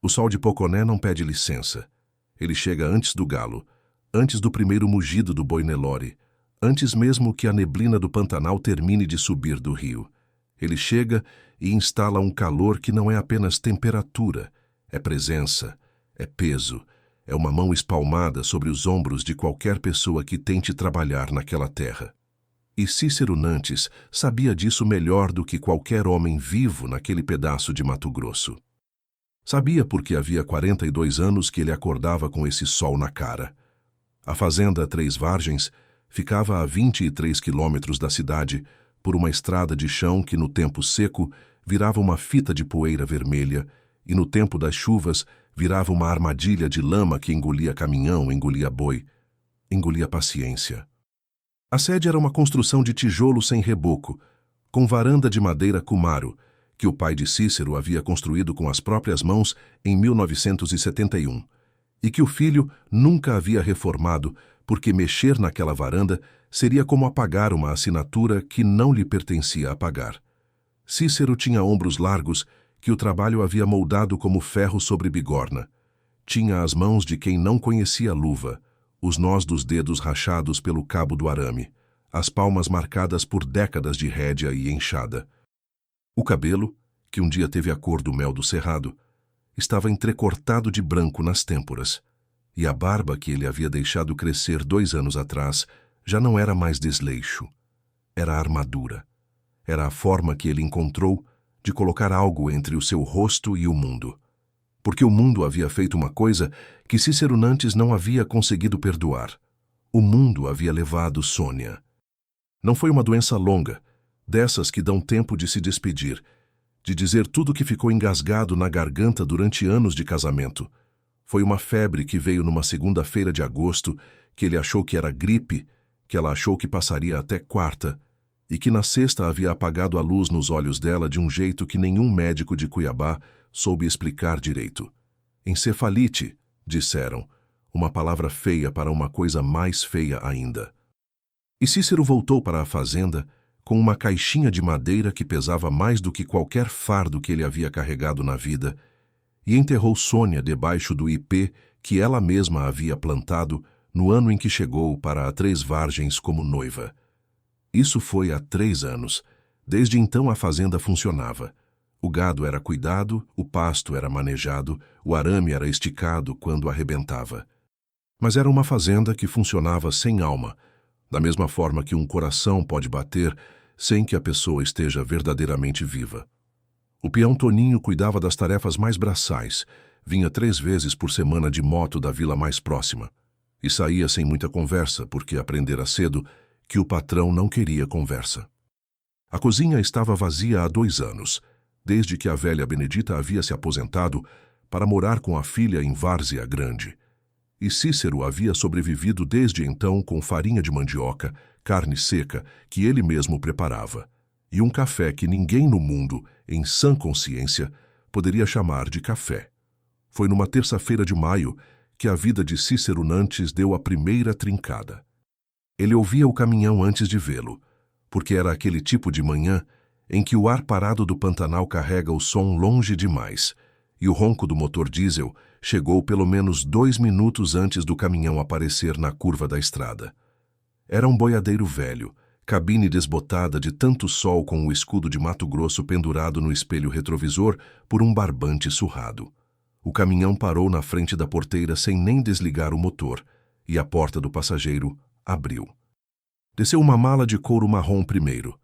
O sol de Poconé não pede licença. Ele chega antes do galo, antes do primeiro mugido do boi Nelore, antes mesmo que a neblina do Pantanal termine de subir do rio. Ele chega e instala um calor que não é apenas temperatura, é presença, é peso, é uma mão espalmada sobre os ombros de qualquer pessoa que tente trabalhar naquela terra. E Cícero Nantes sabia disso melhor do que qualquer homem vivo naquele pedaço de Mato Grosso. Sabia porque havia 42 anos que ele acordava com esse sol na cara. A fazenda Três Vargens ficava a 23 quilômetros da cidade, por uma estrada de chão que no tempo seco virava uma fita de poeira vermelha e no tempo das chuvas virava uma armadilha de lama que engolia caminhão, engolia boi, engolia paciência. A sede era uma construção de tijolo sem reboco, com varanda de madeira Kumaro, que o pai de Cícero havia construído com as próprias mãos em 1971, e que o filho nunca havia reformado, porque mexer naquela varanda seria como apagar uma assinatura que não lhe pertencia a pagar. Cícero tinha ombros largos que o trabalho havia moldado como ferro sobre bigorna. Tinha as mãos de quem não conhecia luva, os nós dos dedos rachados pelo cabo do arame, as palmas marcadas por décadas de rédea e enxada. O cabelo, que um dia teve a cor do mel do cerrado, estava entrecortado de branco nas têmporas, e a barba que ele havia deixado crescer 2 anos atrás já não era mais desleixo. Era armadura. Era a forma que ele encontrou de colocar algo entre o seu rosto e o mundo. Porque o mundo havia feito uma coisa que Cícero Nantes não havia conseguido perdoar. O mundo havia levado Sônia. Não foi uma doença longa, dessas que dão tempo de se despedir, de dizer tudo que ficou engasgado na garganta durante anos de casamento. Foi uma febre que veio numa segunda-feira de agosto, que ele achou que era gripe, que ela achou que passaria até quarta, e que na sexta havia apagado a luz nos olhos dela de um jeito que nenhum médico de Cuiabá soube explicar direito. Encefalite, disseram, uma palavra feia para uma coisa mais feia ainda. E Cícero voltou para a fazenda com uma caixinha de madeira que pesava mais do que qualquer fardo que ele havia carregado na vida, e enterrou Sônia debaixo do ipê que ela mesma havia plantado no ano em que chegou para a Três Vargens como noiva. Isso foi há 3 anos. Desde então a fazenda funcionava. O gado era cuidado, o pasto era manejado, o arame era esticado quando arrebentava. Mas era uma fazenda que funcionava sem alma, da mesma forma que um coração pode bater sem que a pessoa esteja verdadeiramente viva. O peão Toninho cuidava das tarefas mais braçais, vinha 3 vezes por semana de moto da vila mais próxima, e saía sem muita conversa, porque aprendera cedo que o patrão não queria conversa. A cozinha estava vazia há 2 anos, desde que a velha Benedita havia se aposentado para morar com a filha em Várzea Grande. E Cícero havia sobrevivido desde então com farinha de mandioca, carne seca, que ele mesmo preparava, e um café que ninguém no mundo, em sã consciência, poderia chamar de café. Foi numa terça-feira de maio que a vida de Cícero Nantes deu a primeira trincada. Ele ouvia o caminhão antes de vê-lo, porque era aquele tipo de manhã em que o ar parado do Pantanal carrega o som longe demais, e o ronco do motor diesel chegou pelo menos 2 minutos antes do caminhão aparecer na curva da estrada. Era um boiadeiro velho, cabine desbotada de tanto sol com o escudo de Mato Grosso pendurado no espelho retrovisor por um barbante surrado. O caminhão parou na frente da porteira sem nem desligar o motor, e a porta do passageiro abriu. Desceu uma mala de couro marrom primeiro.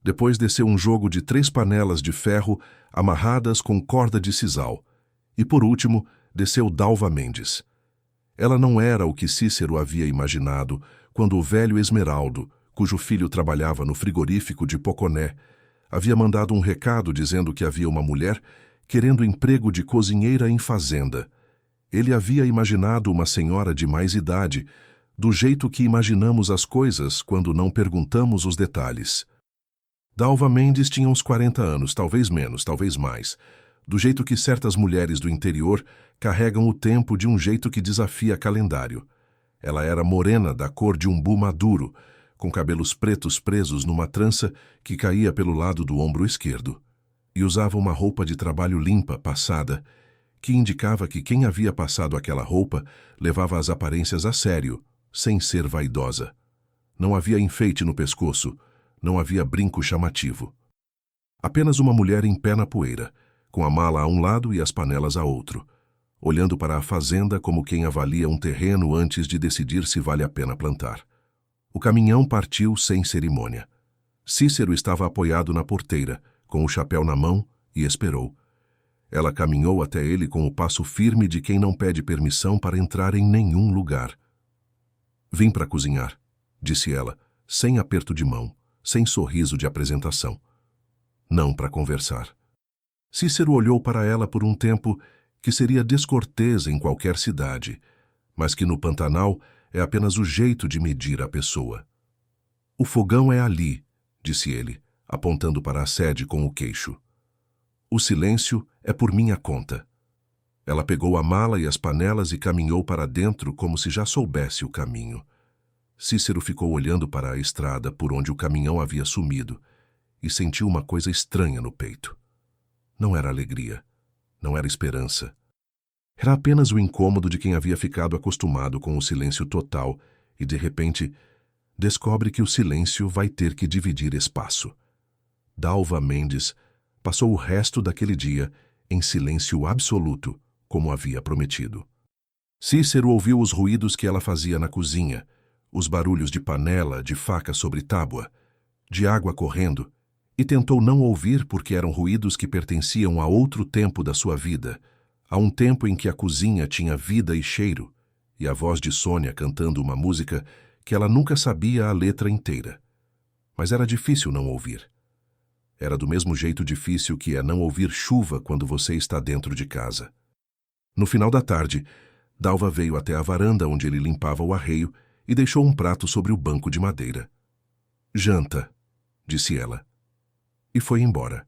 Depois desceu um jogo de 3 panelas de ferro amarradas com corda de sisal. E por último, desceu Dalva Mendes. Ela não era o que Cícero havia imaginado quando o velho Esmeraldo, cujo filho trabalhava no frigorífico de Poconé, havia mandado um recado dizendo que havia uma mulher querendo emprego de cozinheira em fazenda. Ele havia imaginado uma senhora de mais idade, do jeito que imaginamos as coisas quando não perguntamos os detalhes. Dalva Mendes tinha uns 40 anos, talvez menos, talvez mais, do jeito que certas mulheres do interior carregam o tempo de um jeito que desafia calendário. Ela era morena da cor de umbu maduro, com cabelos pretos presos numa trança que caía pelo lado do ombro esquerdo, e usava uma roupa de trabalho limpa, passada, que indicava que quem havia passado aquela roupa levava as aparências a sério, sem ser vaidosa. Não havia enfeite no pescoço, não havia brinco chamativo. Apenas uma mulher em pé na poeira, com a mala a um lado e as panelas a outro, olhando para a fazenda como quem avalia um terreno antes de decidir se vale a pena plantar. O caminhão partiu sem cerimônia. Cícero estava apoiado na porteira, com o chapéu na mão, e esperou. Ela caminhou até ele com o passo firme de quem não pede permissão para entrar em nenhum lugar. Vim para cozinhar, disse ela, sem aperto de mão, sem sorriso de apresentação. Não para conversar. Cícero olhou para ela por um tempo que seria descortês em qualquer cidade, mas que no Pantanal é apenas o jeito de medir a pessoa. O fogão é ali, disse ele, apontando para a sede com o queixo. O silêncio é por minha conta. Ela pegou a mala e as panelas e caminhou para dentro como se já soubesse o caminho. Cícero ficou olhando para a estrada por onde o caminhão havia sumido e sentiu uma coisa estranha no peito. Não era alegria, não era esperança. Era apenas o incômodo de quem havia ficado acostumado com o silêncio total e, de repente, descobre que o silêncio vai ter que dividir espaço. Dalva Mendes passou o resto daquele dia em silêncio absoluto, como havia prometido. Cícero ouviu os ruídos que ela fazia na cozinha, os barulhos de panela, de faca sobre tábua, de água correndo, e tentou não ouvir porque eram ruídos que pertenciam a outro tempo da sua vida, a um tempo em que a cozinha tinha vida e cheiro, e a voz de Sônia cantando uma música que ela nunca sabia a letra inteira. Mas era difícil não ouvir. Era do mesmo jeito difícil que é não ouvir chuva quando você está dentro de casa. No final da tarde, Dalva veio até a varanda onde ele limpava o arreio e deixou um prato sobre o banco de madeira. "Janta", disse ela. E foi embora.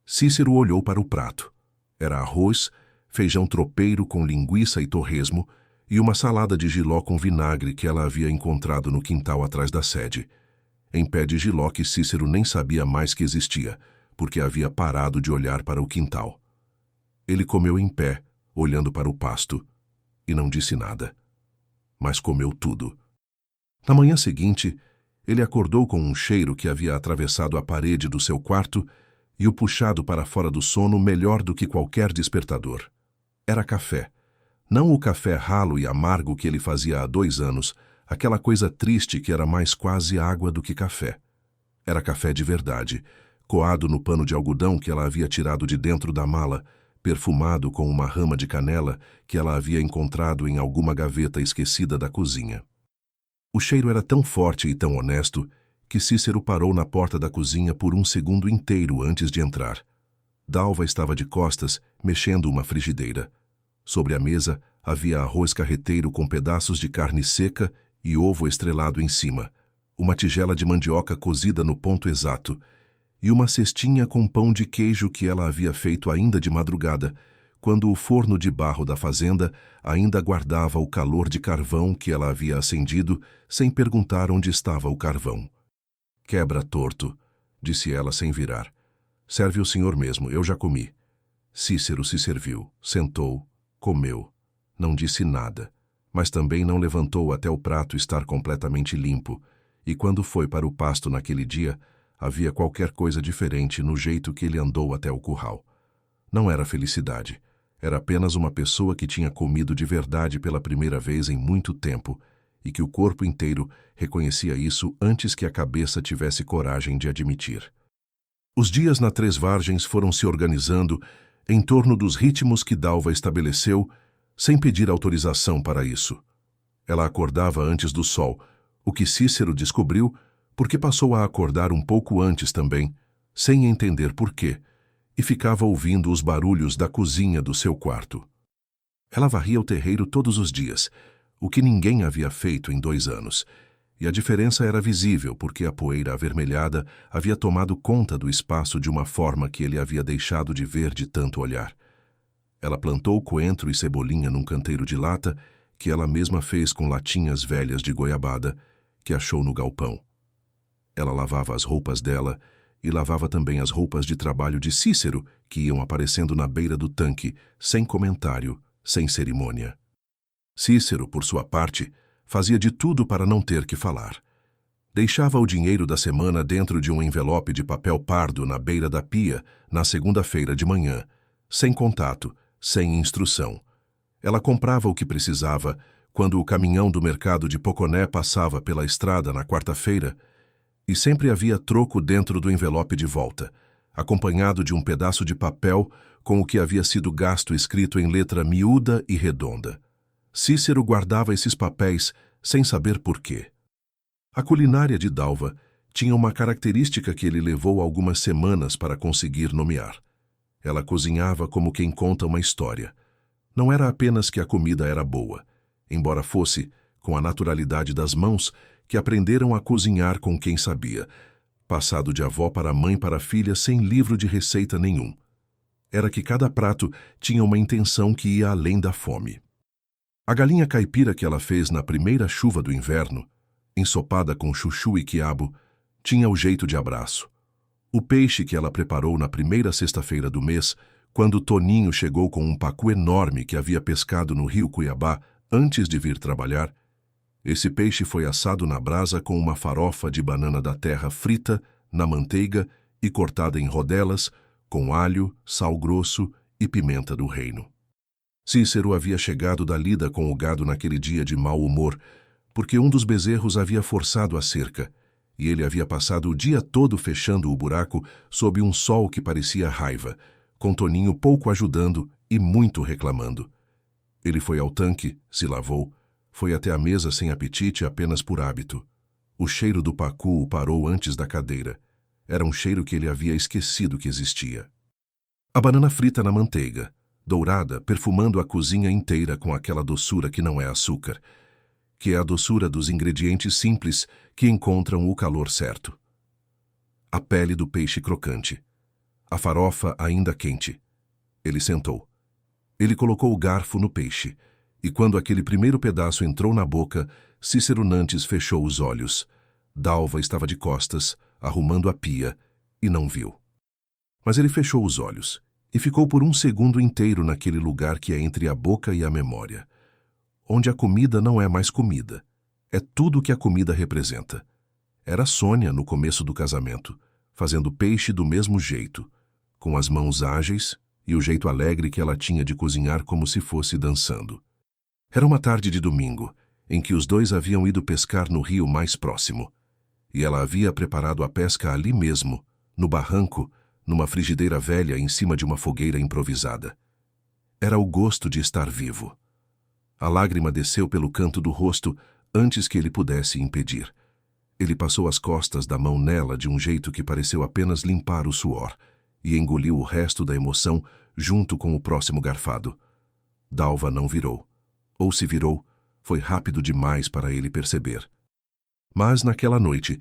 Cícero olhou para o prato. Era arroz, feijão tropeiro com linguiça e torresmo e uma salada de jiló com vinagre que ela havia encontrado no quintal atrás da sede. Em pé de jiló que Cícero nem sabia mais que existia, porque havia parado de olhar para o quintal. Ele comeu em pé, olhando para o pasto, e não disse nada. Mas comeu tudo. Na manhã seguinte, ele acordou com um cheiro que havia atravessado a parede do seu quarto e o puxado para fora do sono melhor do que qualquer despertador. Era café. Não o café ralo e amargo que ele fazia há 2 anos, aquela coisa triste que era mais quase água do que café. Era café de verdade, coado no pano de algodão que ela havia tirado de dentro da mala, perfumado com uma rama de canela que ela havia encontrado em alguma gaveta esquecida da cozinha. O cheiro era tão forte e tão honesto que Cícero parou na porta da cozinha por um segundo inteiro antes de entrar. Dalva estava de costas, mexendo uma frigideira. Sobre a mesa havia arroz carreteiro com pedaços de carne seca e ovo estrelado em cima, uma tigela de mandioca cozida no ponto exato e uma cestinha com pão de queijo que ela havia feito ainda de madrugada, quando o forno de barro da fazenda ainda guardava o calor de carvão que ela havia acendido sem perguntar onde estava o carvão. "Quebra torto", disse ela sem virar. "Serve o senhor mesmo, eu já comi." Cícero se serviu, sentou, comeu. Não disse nada, mas também não levantou até o prato estar completamente limpo, e quando foi para o pasto naquele dia, havia qualquer coisa diferente no jeito que ele andou até o curral. Não era felicidade. Era apenas uma pessoa que tinha comido de verdade pela primeira vez em muito tempo e que o corpo inteiro reconhecia isso antes que a cabeça tivesse coragem de admitir. Os dias na Três Vargens foram se organizando em torno dos ritmos que Dalva estabeleceu, sem pedir autorização para isso. Ela acordava antes do sol, o que Cícero descobriu porque passou a acordar um pouco antes também, sem entender por quê, e ficava ouvindo os barulhos da cozinha do seu quarto. Ela varria o terreiro todos os dias, o que ninguém havia feito em 2 anos, e a diferença era visível porque a poeira avermelhada havia tomado conta do espaço de uma forma que ele havia deixado de ver de tanto olhar. Ela plantou coentro e cebolinha num canteiro de lata que ela mesma fez com latinhas velhas de goiabada que achou no galpão. Ela lavava as roupas dela e lavava também as roupas de trabalho de Cícero, que iam aparecendo na beira do tanque, sem comentário, sem cerimônia. Cícero, por sua parte, fazia de tudo para não ter que falar. Deixava o dinheiro da semana dentro de um envelope de papel pardo na beira da pia, na segunda-feira de manhã, sem contato, sem instrução. Ela comprava o que precisava quando o caminhão do mercado de Poconé passava pela estrada na quarta-feira, e sempre havia troco dentro do envelope de volta, acompanhado de um pedaço de papel com o que havia sido gasto escrito em letra miúda e redonda. Cícero guardava esses papéis sem saber por quê. A culinária de Dalva tinha uma característica que ele levou algumas semanas para conseguir nomear. Ela cozinhava como quem conta uma história. Não era apenas que a comida era boa, embora fosse, com a naturalidade das mãos, que aprenderam a cozinhar com quem sabia, passado de avó para mãe para filha sem livro de receita nenhum. Era que cada prato tinha uma intenção que ia além da fome. A galinha caipira que ela fez na primeira chuva do inverno, ensopada com chuchu e quiabo, tinha o jeito de abraço. O peixe que ela preparou na primeira sexta-feira do mês, quando Toninho chegou com um pacu enorme que havia pescado no rio Cuiabá antes de vir trabalhar, esse peixe foi assado na brasa com uma farofa de banana da terra frita na manteiga e cortada em rodelas, com alho, sal grosso e pimenta do reino. Cícero havia chegado da lida com o gado naquele dia de mau humor, porque um dos bezerros havia forçado a cerca, e ele havia passado o dia todo fechando o buraco sob um sol que parecia raiva, com Toninho pouco ajudando e muito reclamando. Ele foi ao tanque, se lavou, foi até a mesa sem apetite apenas por hábito. O cheiro do pacu o parou antes da cadeira. Era um cheiro que ele havia esquecido que existia. A banana frita na manteiga, dourada, perfumando a cozinha inteira com aquela doçura que não é açúcar, que é a doçura dos ingredientes simples que encontram o calor certo. A pele do peixe crocante. A farofa ainda quente. Ele sentou. Ele colocou o garfo no peixe, e quando aquele primeiro pedaço entrou na boca, Cícero Nantes fechou os olhos. Dalva estava de costas, arrumando a pia, e não viu. Mas ele fechou os olhos, e ficou por um segundo inteiro naquele lugar que é entre a boca e a memória, onde a comida não é mais comida, é tudo o que a comida representa. Era Sônia no começo do casamento, fazendo peixe do mesmo jeito, com as mãos ágeis e o jeito alegre que ela tinha de cozinhar como se fosse dançando. Era uma tarde de domingo, em que os dois haviam ido pescar no rio mais próximo, e ela havia preparado a pesca ali mesmo, no barranco, numa frigideira velha em cima de uma fogueira improvisada. Era o gosto de estar vivo. A lágrima desceu pelo canto do rosto antes que ele pudesse impedir. Ele passou as costas da mão nela de um jeito que pareceu apenas limpar o suor, e engoliu o resto da emoção junto com o próximo garfado. Dalva não virou. Ou se virou, foi rápido demais para ele perceber. Mas naquela noite,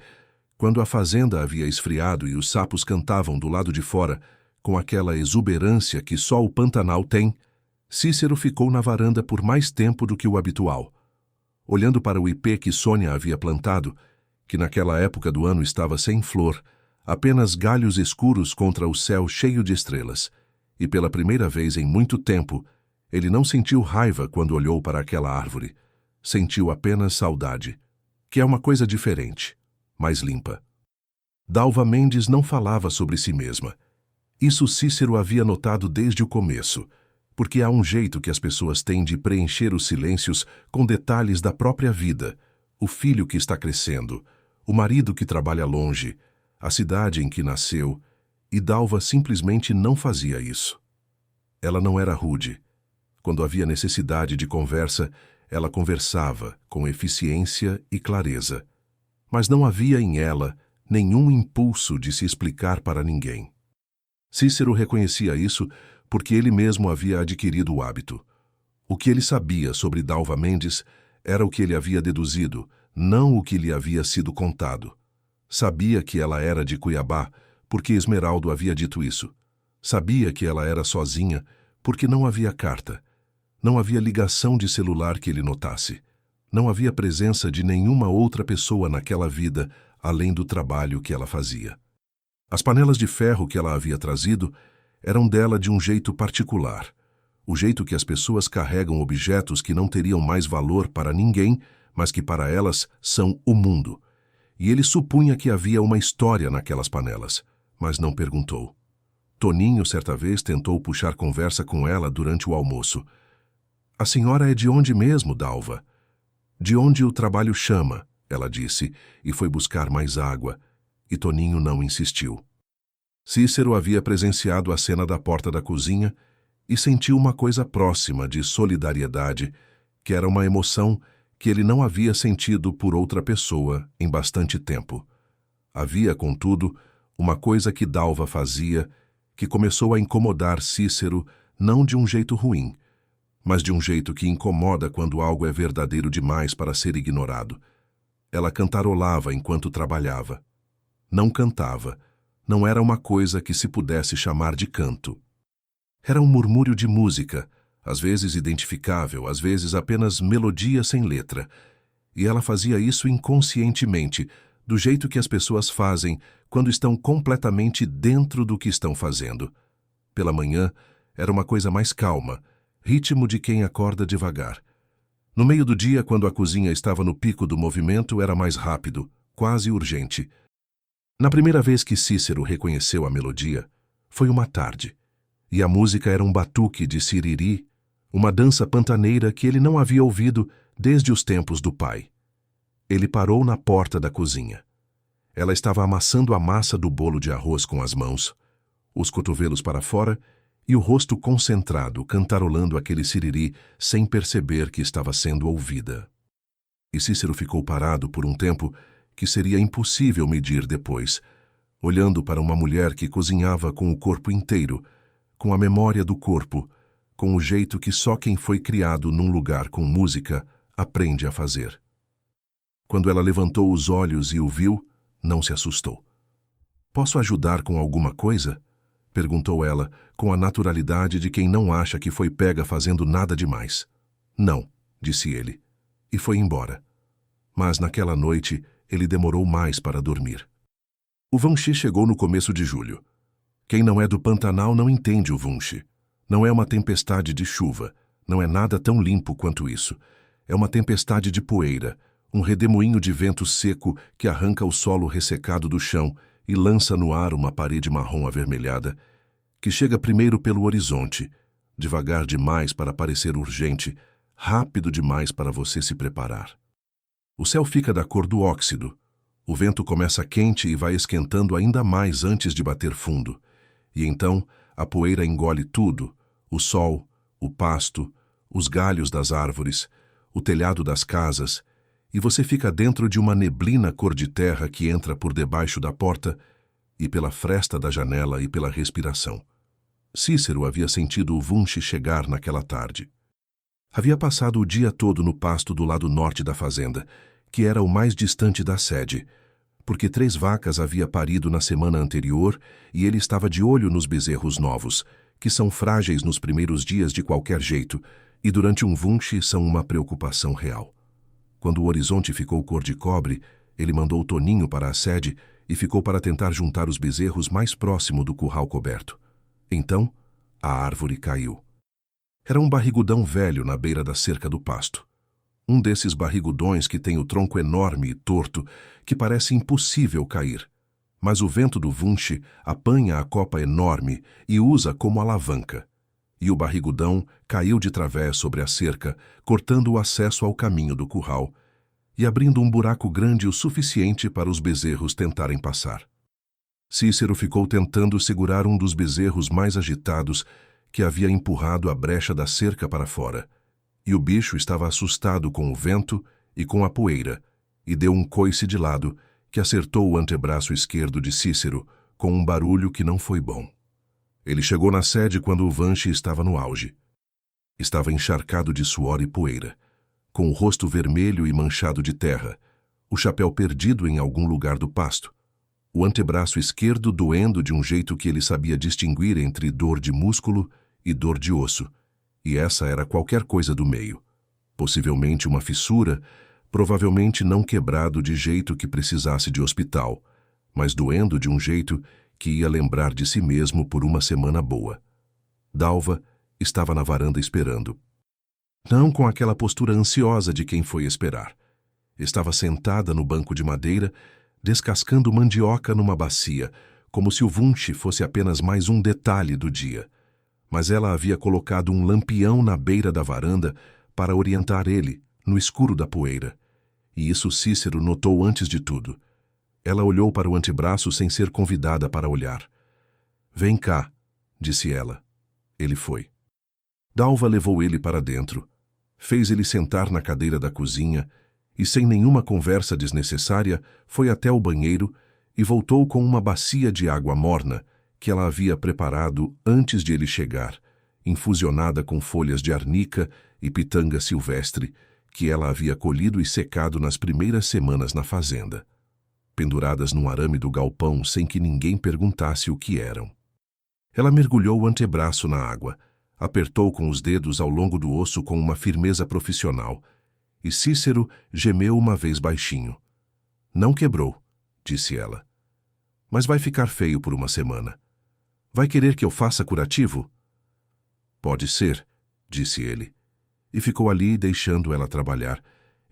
quando a fazenda havia esfriado e os sapos cantavam do lado de fora, com aquela exuberância que só o Pantanal tem, Cícero ficou na varanda por mais tempo do que o habitual, olhando para o ipê que Sônia havia plantado, que naquela época do ano estava sem flor, apenas galhos escuros contra o céu cheio de estrelas, e pela primeira vez em muito tempo, ele não sentiu raiva quando olhou para aquela árvore. Sentiu apenas saudade, que é uma coisa diferente, mais limpa. Dalva Mendes não falava sobre si mesma. Isso Cícero havia notado desde o começo, porque há um jeito que as pessoas têm de preencher os silêncios com detalhes da própria vida, o filho que está crescendo, o marido que trabalha longe, a cidade em que nasceu, e Dalva simplesmente não fazia isso. Ela não era rude. Quando havia necessidade de conversa, ela conversava com eficiência e clareza, mas não havia em ela nenhum impulso de se explicar para ninguém. Cícero reconhecia isso porque ele mesmo havia adquirido o hábito. O que ele sabia sobre Dalva Mendes era o que ele havia deduzido, não o que lhe havia sido contado. Sabia que ela era de Cuiabá, porque Esmeraldo havia dito isso. Sabia que ela era sozinha, porque não havia carta. Não havia ligação de celular que ele notasse. Não havia presença de nenhuma outra pessoa naquela vida, além do trabalho que ela fazia. As panelas de ferro que ela havia trazido eram dela de um jeito particular, o jeito que as pessoas carregam objetos que não teriam mais valor para ninguém, mas que para elas são o mundo. E ele supunha que havia uma história naquelas panelas, mas não perguntou. Toninho, certa vez, tentou puxar conversa com ela durante o almoço. "A senhora é de onde mesmo, Dalva?" "De onde o trabalho chama", ela disse, e foi buscar mais água, e Toninho não insistiu. Cícero havia presenciado a cena da porta da cozinha e sentiu uma coisa próxima de solidariedade, que era uma emoção que ele não havia sentido por outra pessoa em bastante tempo. Havia, contudo, uma coisa que Dalva fazia que começou a incomodar Cícero não de um jeito ruim, mas de um jeito que incomoda quando algo é verdadeiro demais para ser ignorado. Ela cantarolava enquanto trabalhava. Não cantava. Não era uma coisa que se pudesse chamar de canto. Era um murmúrio de música, às vezes identificável, às vezes apenas melodia sem letra. E ela fazia isso inconscientemente, do jeito que as pessoas fazem quando estão completamente dentro do que estão fazendo. Pela manhã, era uma coisa mais calma, ritmo de quem acorda devagar. No meio do dia, quando a cozinha estava no pico do movimento, era mais rápido, quase urgente. Na primeira vez que Cícero reconheceu a melodia, foi uma tarde, e a música era um batuque de siriri, uma dança pantaneira que ele não havia ouvido desde os tempos do pai. Ele parou na porta da cozinha. Ela estava amassando a massa do bolo de arroz com as mãos, os cotovelos para fora e o rosto concentrado, cantarolando aquele siriri sem perceber que estava sendo ouvida. E Cícero ficou parado por um tempo que seria impossível medir depois, olhando para uma mulher que cozinhava com o corpo inteiro, com a memória do corpo, com o jeito que só quem foi criado num lugar com música aprende a fazer. Quando ela levantou os olhos e o viu, não se assustou. "Posso ajudar com alguma coisa?" perguntou ela, com a naturalidade de quem não acha que foi pega fazendo nada demais. "Não", disse ele, e foi embora. Mas naquela noite ele demorou mais para dormir. O Vunchi chegou no começo de julho. Quem não é do Pantanal não entende o Vunchi. Não é uma tempestade de chuva, não é nada tão limpo quanto isso. É uma tempestade de poeira, um redemoinho de vento seco que arranca o solo ressecado do chão e lança no ar uma parede marrom avermelhada, que chega primeiro pelo horizonte, devagar demais para parecer urgente, rápido demais para você se preparar. O céu fica da cor do óxido, o vento começa quente e vai esquentando ainda mais antes de bater fundo, e então a poeira engole tudo, o sol, o pasto, os galhos das árvores, o telhado das casas, e você fica dentro de uma neblina cor de terra que entra por debaixo da porta e pela fresta da janela e pela respiração. Cícero havia sentido o Vunchi chegar naquela tarde. Havia passado o dia todo no pasto do lado norte da fazenda, que era o mais distante da sede, porque 3 vacas havia parido na semana anterior e ele estava de olho nos bezerros novos, que são frágeis nos primeiros dias de qualquer jeito e durante um Vunchi são uma preocupação real. Quando o horizonte ficou cor de cobre, ele mandou Toninho para a sede e ficou para tentar juntar os bezerros mais próximo do curral coberto. Então, a árvore caiu. Era um barrigudão velho na beira da cerca do pasto. Um desses barrigudões que tem o tronco enorme e torto, que parece impossível cair. Mas o vento do Vunchi apanha a copa enorme e usa como alavanca. E o barrigudão caiu de través sobre a cerca, cortando o acesso ao caminho do curral e abrindo um buraco grande o suficiente para os bezerros tentarem passar. Cícero ficou tentando segurar um dos bezerros mais agitados que havia empurrado a brecha da cerca para fora, e o bicho estava assustado com o vento e com a poeira, e deu um coice de lado que acertou o antebraço esquerdo de Cícero com um barulho que não foi bom. Ele chegou na sede quando o Vunchi estava no auge. Estava encharcado de suor e poeira, com o rosto vermelho e manchado de terra, o chapéu perdido em algum lugar do pasto, o antebraço esquerdo doendo de um jeito que ele sabia distinguir entre dor de músculo e dor de osso, e essa era qualquer coisa do meio. Possivelmente uma fissura, provavelmente não quebrado de jeito que precisasse de hospital, mas doendo de um jeito que ia lembrar de si mesmo por uma semana boa. Dalva estava na varanda esperando. Não com aquela postura ansiosa de quem foi esperar. Estava sentada no banco de madeira, descascando mandioca numa bacia, como se o Wunsch fosse apenas mais um detalhe do dia. Mas ela havia colocado um lampião na beira da varanda para orientar ele, no escuro da poeira. E isso Cícero notou antes de tudo. Ela olhou para o antebraço sem ser convidada para olhar. "Vem cá", disse ela. Ele foi. Dalva levou ele para dentro, fez ele sentar na cadeira da cozinha e, sem nenhuma conversa desnecessária, foi até o banheiro e voltou com uma bacia de água morna que ela havia preparado antes de ele chegar, infusionada com folhas de arnica e pitanga silvestre, que ela havia colhido e secado nas primeiras semanas na fazenda, penduradas num arame do galpão sem que ninguém perguntasse o que eram. Ela mergulhou o antebraço na água, apertou com os dedos ao longo do osso com uma firmeza profissional, e Cícero gemeu uma vez baixinho. "Não quebrou", disse ela. "Mas vai ficar feio por uma semana. Vai querer que eu faça curativo?" "Pode ser", disse ele, e ficou ali deixando ela trabalhar,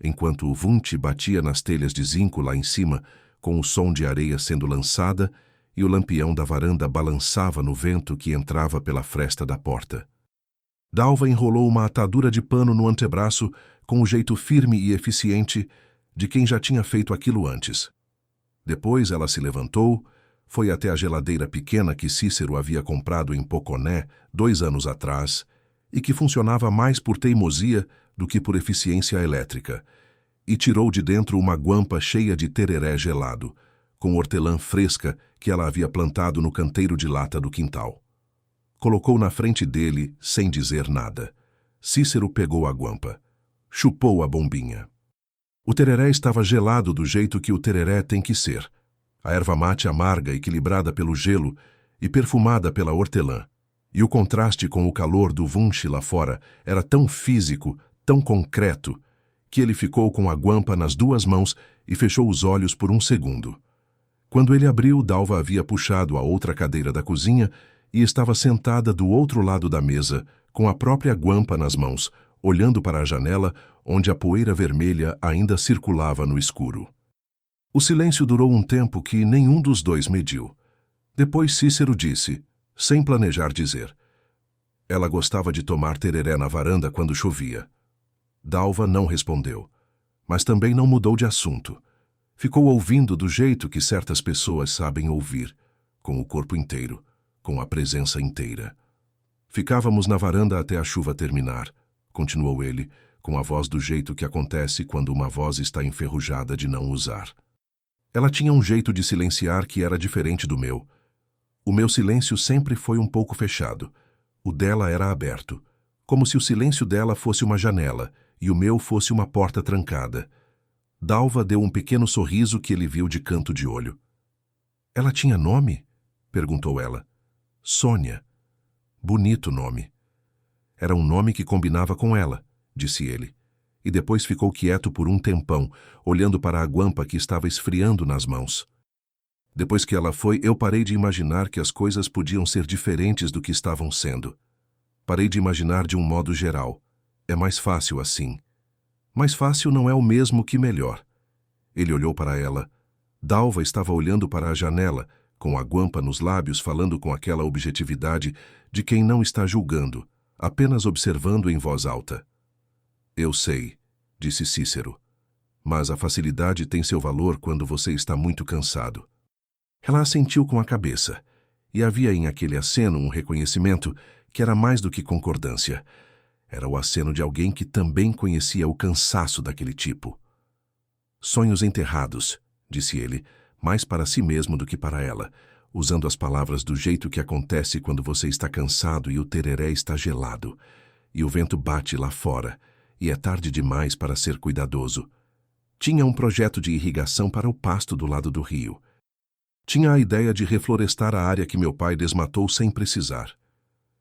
enquanto o Wunsch batia nas telhas de zinco lá em cima, com o som de areia sendo lançada, e o lampião da varanda balançava no vento que entrava pela fresta da porta. Dalva enrolou uma atadura de pano no antebraço com o jeito firme e eficiente de quem já tinha feito aquilo antes. Depois ela se levantou, foi até a geladeira pequena que Cícero havia comprado em Poconé 2 anos atrás e que funcionava mais por teimosia do que por eficiência elétrica, e tirou de dentro uma guampa cheia de tereré gelado, com hortelã fresca que ela havia plantado no canteiro de lata do quintal. Colocou na frente dele, sem dizer nada. Cícero pegou a guampa. Chupou a bombinha. O tereré estava gelado do jeito que o tereré tem que ser. A erva mate amarga, equilibrada pelo gelo e perfumada pela hortelã. E o contraste com o calor do Wunsch lá fora era tão físico, tão concreto, que ele ficou com a guampa nas 2 mãos e fechou os olhos por um segundo. Quando ele abriu, Dalva havia puxado a outra cadeira da cozinha e estava sentada do outro lado da mesa, com a própria guampa nas mãos, olhando para a janela, onde a poeira vermelha ainda circulava no escuro. O silêncio durou um tempo que nenhum dos dois mediu. Depois Cícero disse, sem planejar dizer: "Ela gostava de tomar tereré na varanda quando chovia." Dalva não respondeu, mas também não mudou de assunto. Ficou ouvindo do jeito que certas pessoas sabem ouvir, com o corpo inteiro, com a presença inteira. "Ficávamos na varanda até a chuva terminar", continuou ele, com a voz do jeito que acontece quando uma voz está enferrujada de não usar. Ela tinha um jeito de silenciar que era diferente do meu. O meu silêncio sempre foi um pouco fechado. O dela era aberto, como se o silêncio dela fosse uma janela e o meu fosse uma porta trancada. Dalva deu um pequeno sorriso que ele viu de canto de olho. "Ela tinha nome?" perguntou ela. "Sônia. Bonito nome." "Era um nome que combinava com ela", disse ele, e depois ficou quieto por um tempão, olhando para a guampa que estava esfriando nas mãos. "Depois que ela foi, eu parei de imaginar que as coisas podiam ser diferentes do que estavam sendo. Parei de imaginar de um modo geral. É mais fácil assim. Mais fácil não é o mesmo que melhor." Ele olhou para ela. Dalva estava olhando para a janela, com a guampa nos lábios, falando com aquela objetividade de quem não está julgando, apenas observando em voz alta. "Eu sei", disse Cícero, "mas a facilidade tem seu valor quando você está muito cansado." Ela assentiu com a cabeça, e havia em aquele aceno um reconhecimento que era mais do que concordância. Era o aceno de alguém que também conhecia o cansaço daquele tipo. "Sonhos enterrados", disse ele, mais para si mesmo do que para ela, usando as palavras do jeito que acontece quando você está cansado e o tereré está gelado, e o vento bate lá fora, e é tarde demais para ser cuidadoso. Tinha um projeto de irrigação para o pasto do lado do rio. Tinha a ideia de reflorestar a área que meu pai desmatou sem precisar.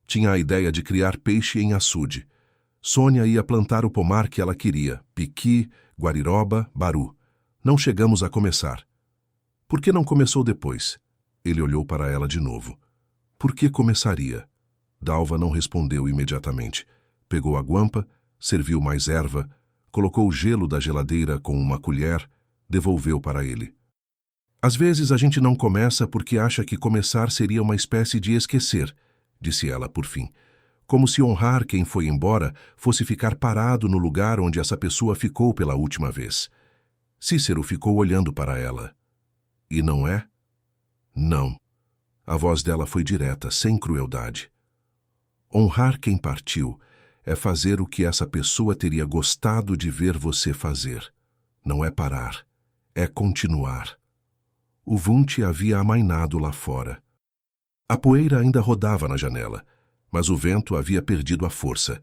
Tinha a ideia de criar peixe em açude. Sônia ia plantar o pomar que ela queria, piqui, guariroba, baru. Não chegamos a começar. Por que não começou depois? Ele olhou para ela de novo. Por que começaria? Dalva não respondeu imediatamente. Pegou a guampa, serviu mais erva, colocou o gelo da geladeira com uma colher, devolveu para ele. Às vezes a gente não começa porque acha que começar seria uma espécie de esquecer, disse ela por fim. Como se honrar quem foi embora fosse ficar parado no lugar onde essa pessoa ficou pela última vez. Cícero ficou olhando para ela. E não é? Não. A voz dela foi direta, sem crueldade. Honrar quem partiu é fazer o que essa pessoa teria gostado de ver você fazer. Não é parar, é continuar. O Wundt havia amainado lá fora. A poeira ainda rodava na janela, mas o vento havia perdido a força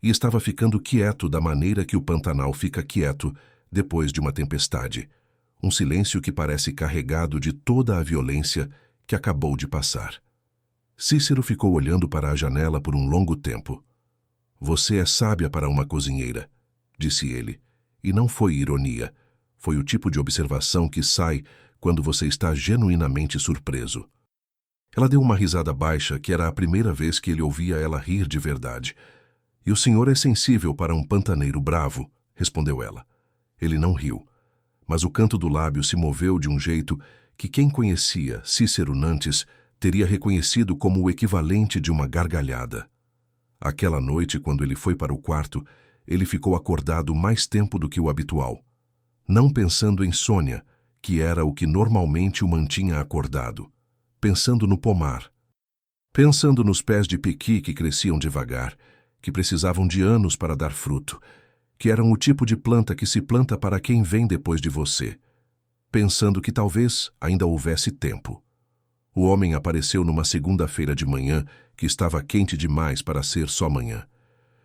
e estava ficando quieto da maneira que o Pantanal fica quieto depois de uma tempestade. Um silêncio que parece carregado de toda a violência que acabou de passar. Cícero ficou olhando para a janela por um longo tempo. Você é sábia para uma cozinheira, disse ele, e não foi ironia. Foi o tipo de observação que sai quando você está genuinamente surpreso. Ela deu uma risada baixa, que era a primeira vez que ele ouvia ela rir de verdade. E o senhor é sensível para um pantaneiro bravo, respondeu ela. Ele não riu, mas o canto do lábio se moveu de um jeito que quem conhecia Cícero Nantes teria reconhecido como o equivalente de uma gargalhada. Aquela noite, quando ele foi para o quarto, ele ficou acordado mais tempo do que o habitual, não pensando em Sônia, que era o que normalmente o mantinha acordado, pensando no pomar, pensando nos pés de piqui que cresciam devagar, que precisavam de anos para dar fruto, que eram o tipo de planta que se planta para quem vem depois de você, pensando que talvez ainda houvesse tempo. O homem apareceu numa segunda-feira de manhã que estava quente demais para ser só manhã.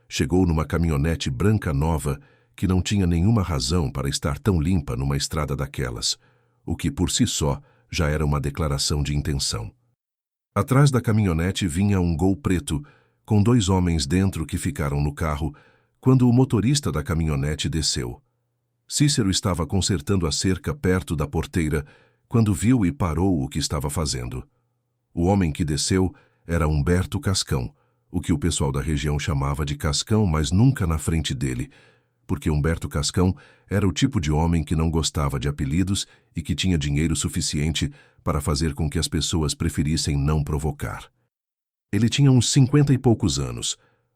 Chegou numa caminhonete branca nova que não tinha nenhuma razão para estar tão limpa numa estrada daquelas, o que por si só já era uma declaração de intenção. Atrás da caminhonete vinha um Gol preto, com 2 homens dentro que ficaram no carro quando o motorista da caminhonete desceu. Cícero estava consertando a cerca perto da porteira quando viu e parou o que estava fazendo. O homem que desceu era Humberto Cascão, o que o pessoal da região chamava de Cascão, mas nunca na frente dele, porque Humberto Cascão era o tipo de homem que não gostava de apelidos e que tinha dinheiro suficiente para fazer com que as pessoas preferissem não provocar. Ele tinha uns 50 e poucos anos,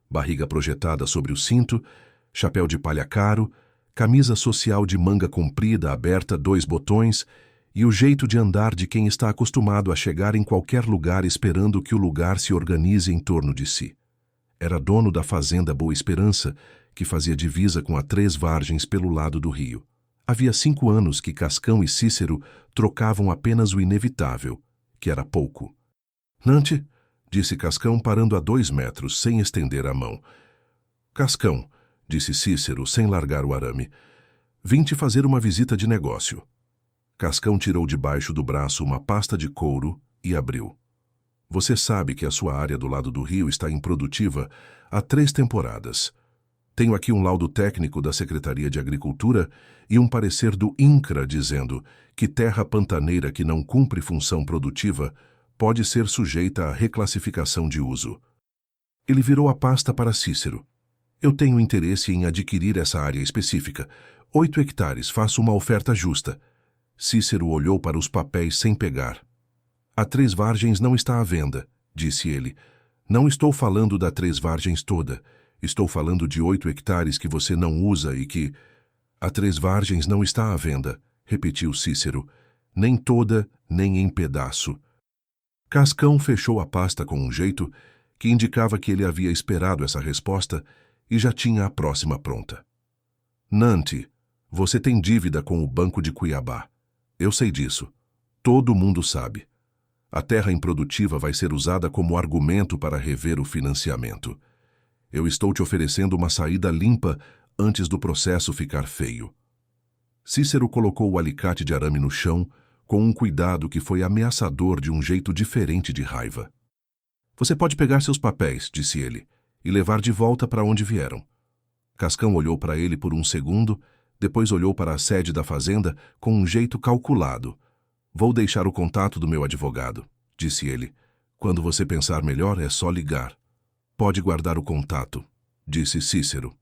barriga projetada sobre o cinto, chapéu de palha caro, camisa social de manga comprida aberta 2 botões e o jeito de andar de quem está acostumado a chegar em qualquer lugar esperando que o lugar se organize em torno de si. Era dono da fazenda Boa Esperança, que fazia divisa com a 3 Vargens pelo lado do rio. Havia 5 anos que Cascão e Cícero trocavam apenas o inevitável, que era pouco. Nante, disse Cascão parando a 2 metros, sem estender a mão. Cascão, disse Cícero, sem largar o arame, vim te fazer uma visita de negócio. Cascão tirou debaixo do braço uma pasta de couro e abriu. Você sabe que a sua área do lado do rio está improdutiva há 3 temporadas. Tenho aqui um laudo técnico da Secretaria de Agricultura e um parecer do INCRA dizendo que terra pantaneira que não cumpre função produtiva pode ser sujeita à reclassificação de uso. Ele virou a pasta para Cícero. Eu tenho interesse em adquirir essa área específica. 8 hectares, faço uma oferta justa. Cícero olhou para os papéis sem pegar. A 3 Vargens não está à venda, disse ele. Não estou falando da 3 Vargens toda. Estou falando de 8 hectares que você não usa e que... A 3 Vargens não está à venda, repetiu Cícero. Nem toda, nem em pedaço. Cascão fechou a pasta com um jeito que indicava que ele havia esperado essa resposta e já tinha a próxima pronta. Nante, você tem dívida com o Banco de Cuiabá. Eu sei disso. Todo mundo sabe. A terra improdutiva vai ser usada como argumento para rever o financiamento. Eu estou te oferecendo uma saída limpa antes do processo ficar feio. Cícero colocou o alicate de arame no chão com um cuidado que foi ameaçador de um jeito diferente de raiva. Você pode pegar seus papéis, disse ele, e levar de volta para onde vieram. Cascão olhou para ele por um segundo, depois olhou para a sede da fazenda com um jeito calculado. Vou deixar o contato do meu advogado, disse ele. Quando você pensar melhor, é só ligar. Pode guardar o contato, disse Cícero.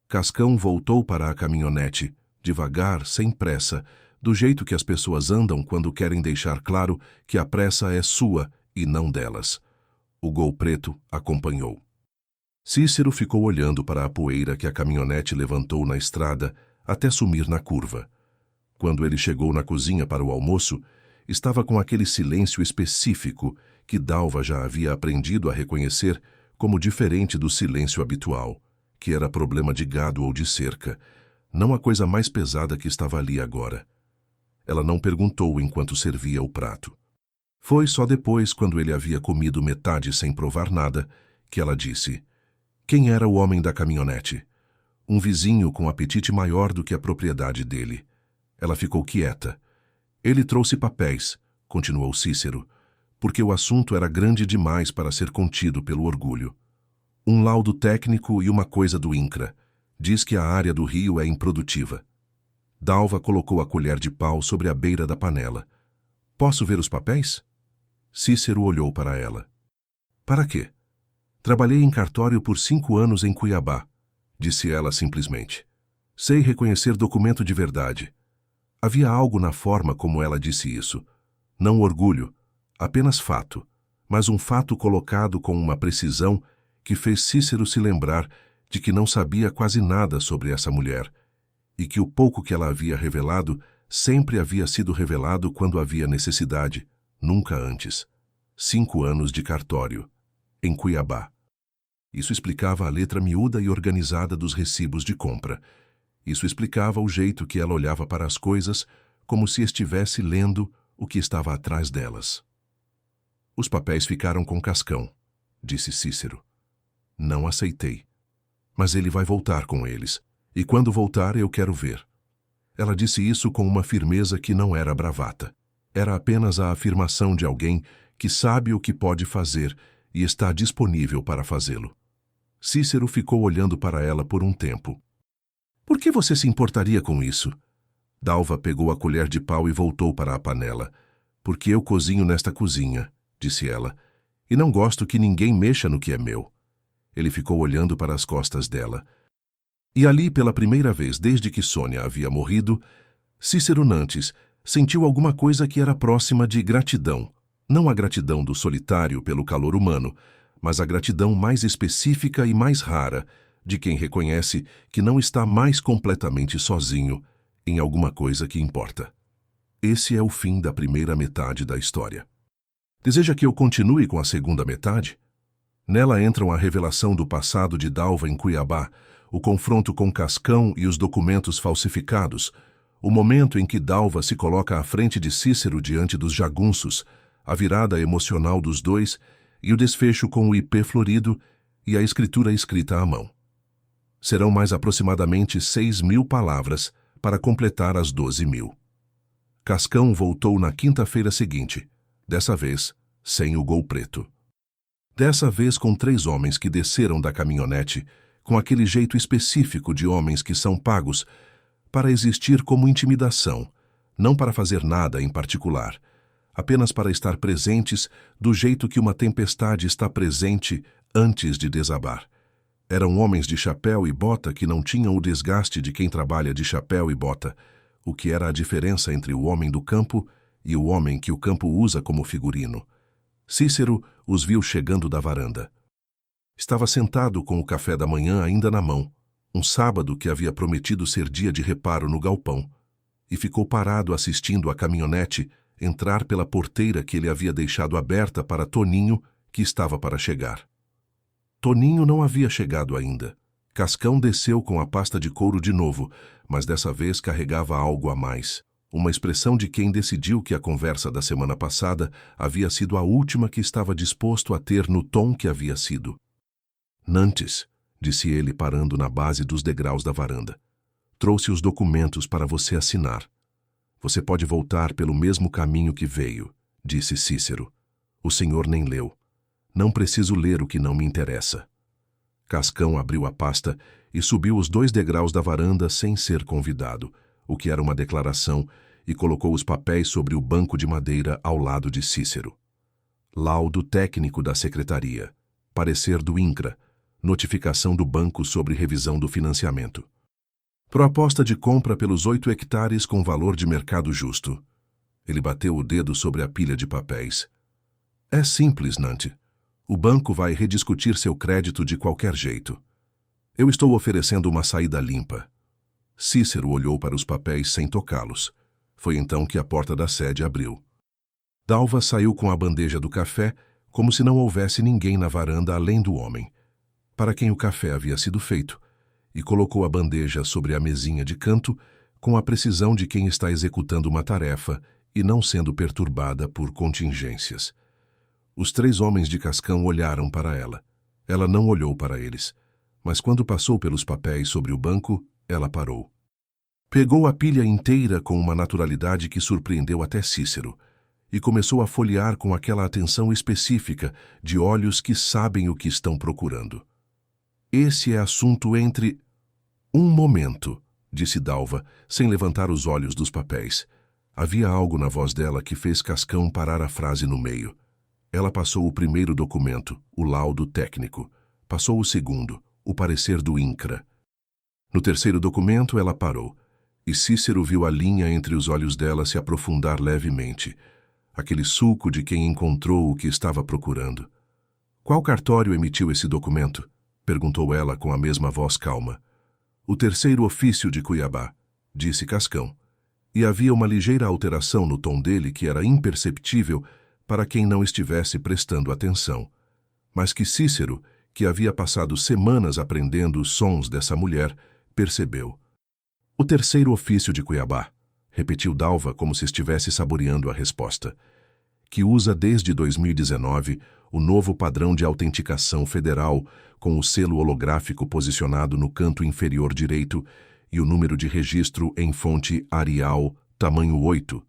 Cascão voltou para a caminhonete, devagar, sem pressa, do jeito que as pessoas andam quando querem deixar claro que a pressa é sua e não delas. O Gol Preto acompanhou. Cícero ficou olhando para a poeira que a caminhonete levantou na estrada até sumir na curva. Quando ele chegou na cozinha para o almoço, estava com aquele silêncio específico que Dalva já havia aprendido a reconhecer como diferente do silêncio habitual, que era problema de gado ou de cerca, não a coisa mais pesada que estava ali agora. Ela não perguntou enquanto servia o prato. Foi só depois, quando ele havia comido metade sem provar nada, que ela disse: quem era o homem da caminhonete? Um vizinho com apetite maior do que a propriedade dele. Ela ficou quieta. Ele trouxe papéis, continuou Cícero, porque o assunto era grande demais para ser contido pelo orgulho. Um laudo técnico e uma coisa do INCRA. Diz que a área do rio é improdutiva. Dalva colocou a colher de pau sobre a beira da panela. Posso ver os papéis? Cícero olhou para ela. Para quê? Trabalhei em cartório por 5 anos em Cuiabá, disse ela simplesmente. Sei reconhecer documento de verdade. Havia algo na forma como ela disse isso. Não orgulho, apenas fato, mas um fato colocado com uma precisão que fez Cícero se lembrar de que não sabia quase nada sobre essa mulher, e que o pouco que ela havia revelado sempre havia sido revelado quando havia necessidade, nunca antes. 5 anos de cartório, em Cuiabá. Isso explicava a letra miúda e organizada dos recibos de compra. Isso explicava o jeito que ela olhava para as coisas, como se estivesse lendo o que estava atrás delas. Os papéis ficaram com Cascão, disse Cícero. Não aceitei. Mas ele vai voltar com eles, e quando voltar eu quero ver. Ela disse isso com uma firmeza que não era bravata. Era apenas a afirmação de alguém que sabe o que pode fazer e está disponível para fazê-lo. Cícero ficou olhando para ela por um tempo. Por que você se importaria com isso? Dalva pegou a colher de pau e voltou para a panela. Porque eu cozinho nesta cozinha, disse ela, e não gosto que ninguém mexa no que é meu. Ele ficou olhando para as costas dela. E ali, pela primeira vez desde que Sônia havia morrido, Cícero Nantes sentiu alguma coisa que era próxima de gratidão. Não a gratidão do solitário pelo calor humano, mas a gratidão mais específica e mais rara de quem reconhece que não está mais completamente sozinho em alguma coisa que importa. Esse é o fim da primeira metade da história. Deseja que eu continue com a segunda metade? Nela entram a revelação do passado de Dalva em Cuiabá, o confronto com Cascão e os documentos falsificados, o momento em que Dalva se coloca à frente de Cícero diante dos jagunços, a virada emocional dos dois e o desfecho com o IP florido e a escritura escrita à mão. Serão mais aproximadamente 6.000 palavras para completar as 12.000. Cascão voltou na quinta-feira seguinte, dessa vez sem o Gol Preto. Dessa vez com 3 homens que desceram da caminhonete com aquele jeito específico de homens que são pagos para existir como intimidação, não para fazer nada em particular, apenas para estar presentes do jeito que uma tempestade está presente antes de desabar. Eram homens de chapéu e bota que não tinham o desgaste de quem trabalha de chapéu e bota, o que era a diferença entre o homem do campo e o homem que o campo usa como figurino. Cícero os viu chegando da varanda. Estava sentado com o café da manhã ainda na mão, um sábado que havia prometido ser dia de reparo no galpão, e ficou parado assistindo a caminhonete entrar pela porteira que ele havia deixado aberta para Toninho, que estava para chegar. Toninho não havia chegado ainda. Cascão desceu com a pasta de couro de novo, mas dessa vez carregava algo a mais. Uma expressão de quem decidiu que a conversa da semana passada havia sido a última que estava disposto a ter no tom que havia sido. Nantes, disse ele parando na base dos degraus da varanda. Trouxe os documentos para você assinar. Você pode voltar pelo mesmo caminho que veio, disse Cícero. O senhor nem leu. Não preciso ler o que não me interessa. Cascão abriu a pasta e subiu os 2 degraus da varanda sem ser convidado, o que era uma declaração e colocou os papéis sobre o banco de madeira ao lado de Cícero. Laudo técnico da secretaria. Parecer do INCRA. Notificação do banco sobre revisão do financiamento. Proposta de compra pelos 8 hectares com valor de mercado justo. Ele bateu o dedo sobre a pilha de papéis. É simples, Nante. O banco vai rediscutir seu crédito de qualquer jeito. Eu estou oferecendo uma saída limpa. Cícero olhou para os papéis sem tocá-los. Foi então que a porta da sede abriu. Dalva saiu com a bandeja do café, como se não houvesse ninguém na varanda além do homem, para quem o café havia sido feito, e colocou a bandeja sobre a mesinha de canto com a precisão de quem está executando uma tarefa e não sendo perturbada por contingências. Os 3 homens de Cascão olharam para ela. Ela não olhou para eles, mas quando passou pelos papéis sobre o banco, ela parou. Pegou a pilha inteira com uma naturalidade que surpreendeu até Cícero, e começou a folhear com aquela atenção específica de olhos que sabem o que estão procurando. Esse é assunto entre... Um momento, disse Dalva, sem levantar os olhos dos papéis. Havia algo na voz dela que fez Cascão parar a frase no meio. Ela passou o primeiro documento, o laudo técnico. Passou o segundo, o parecer do INCRA. No terceiro documento, ela parou, e Cícero viu a linha entre os olhos dela se aprofundar levemente. Aquele sulco de quem encontrou o que estava procurando. Qual cartório emitiu esse documento? Perguntou ela com a mesma voz calma. O terceiro ofício de Cuiabá, disse Cascão. E havia uma ligeira alteração no tom dele que era imperceptível para quem não estivesse prestando atenção. Mas que Cícero, que havia passado semanas aprendendo os sons dessa mulher, percebeu. O terceiro ofício de Cuiabá, repetiu Dalva como se estivesse saboreando a resposta, que usa desde 2019 o novo padrão de autenticação federal com o selo holográfico posicionado no canto inferior direito e o número de registro em fonte Arial, tamanho 8,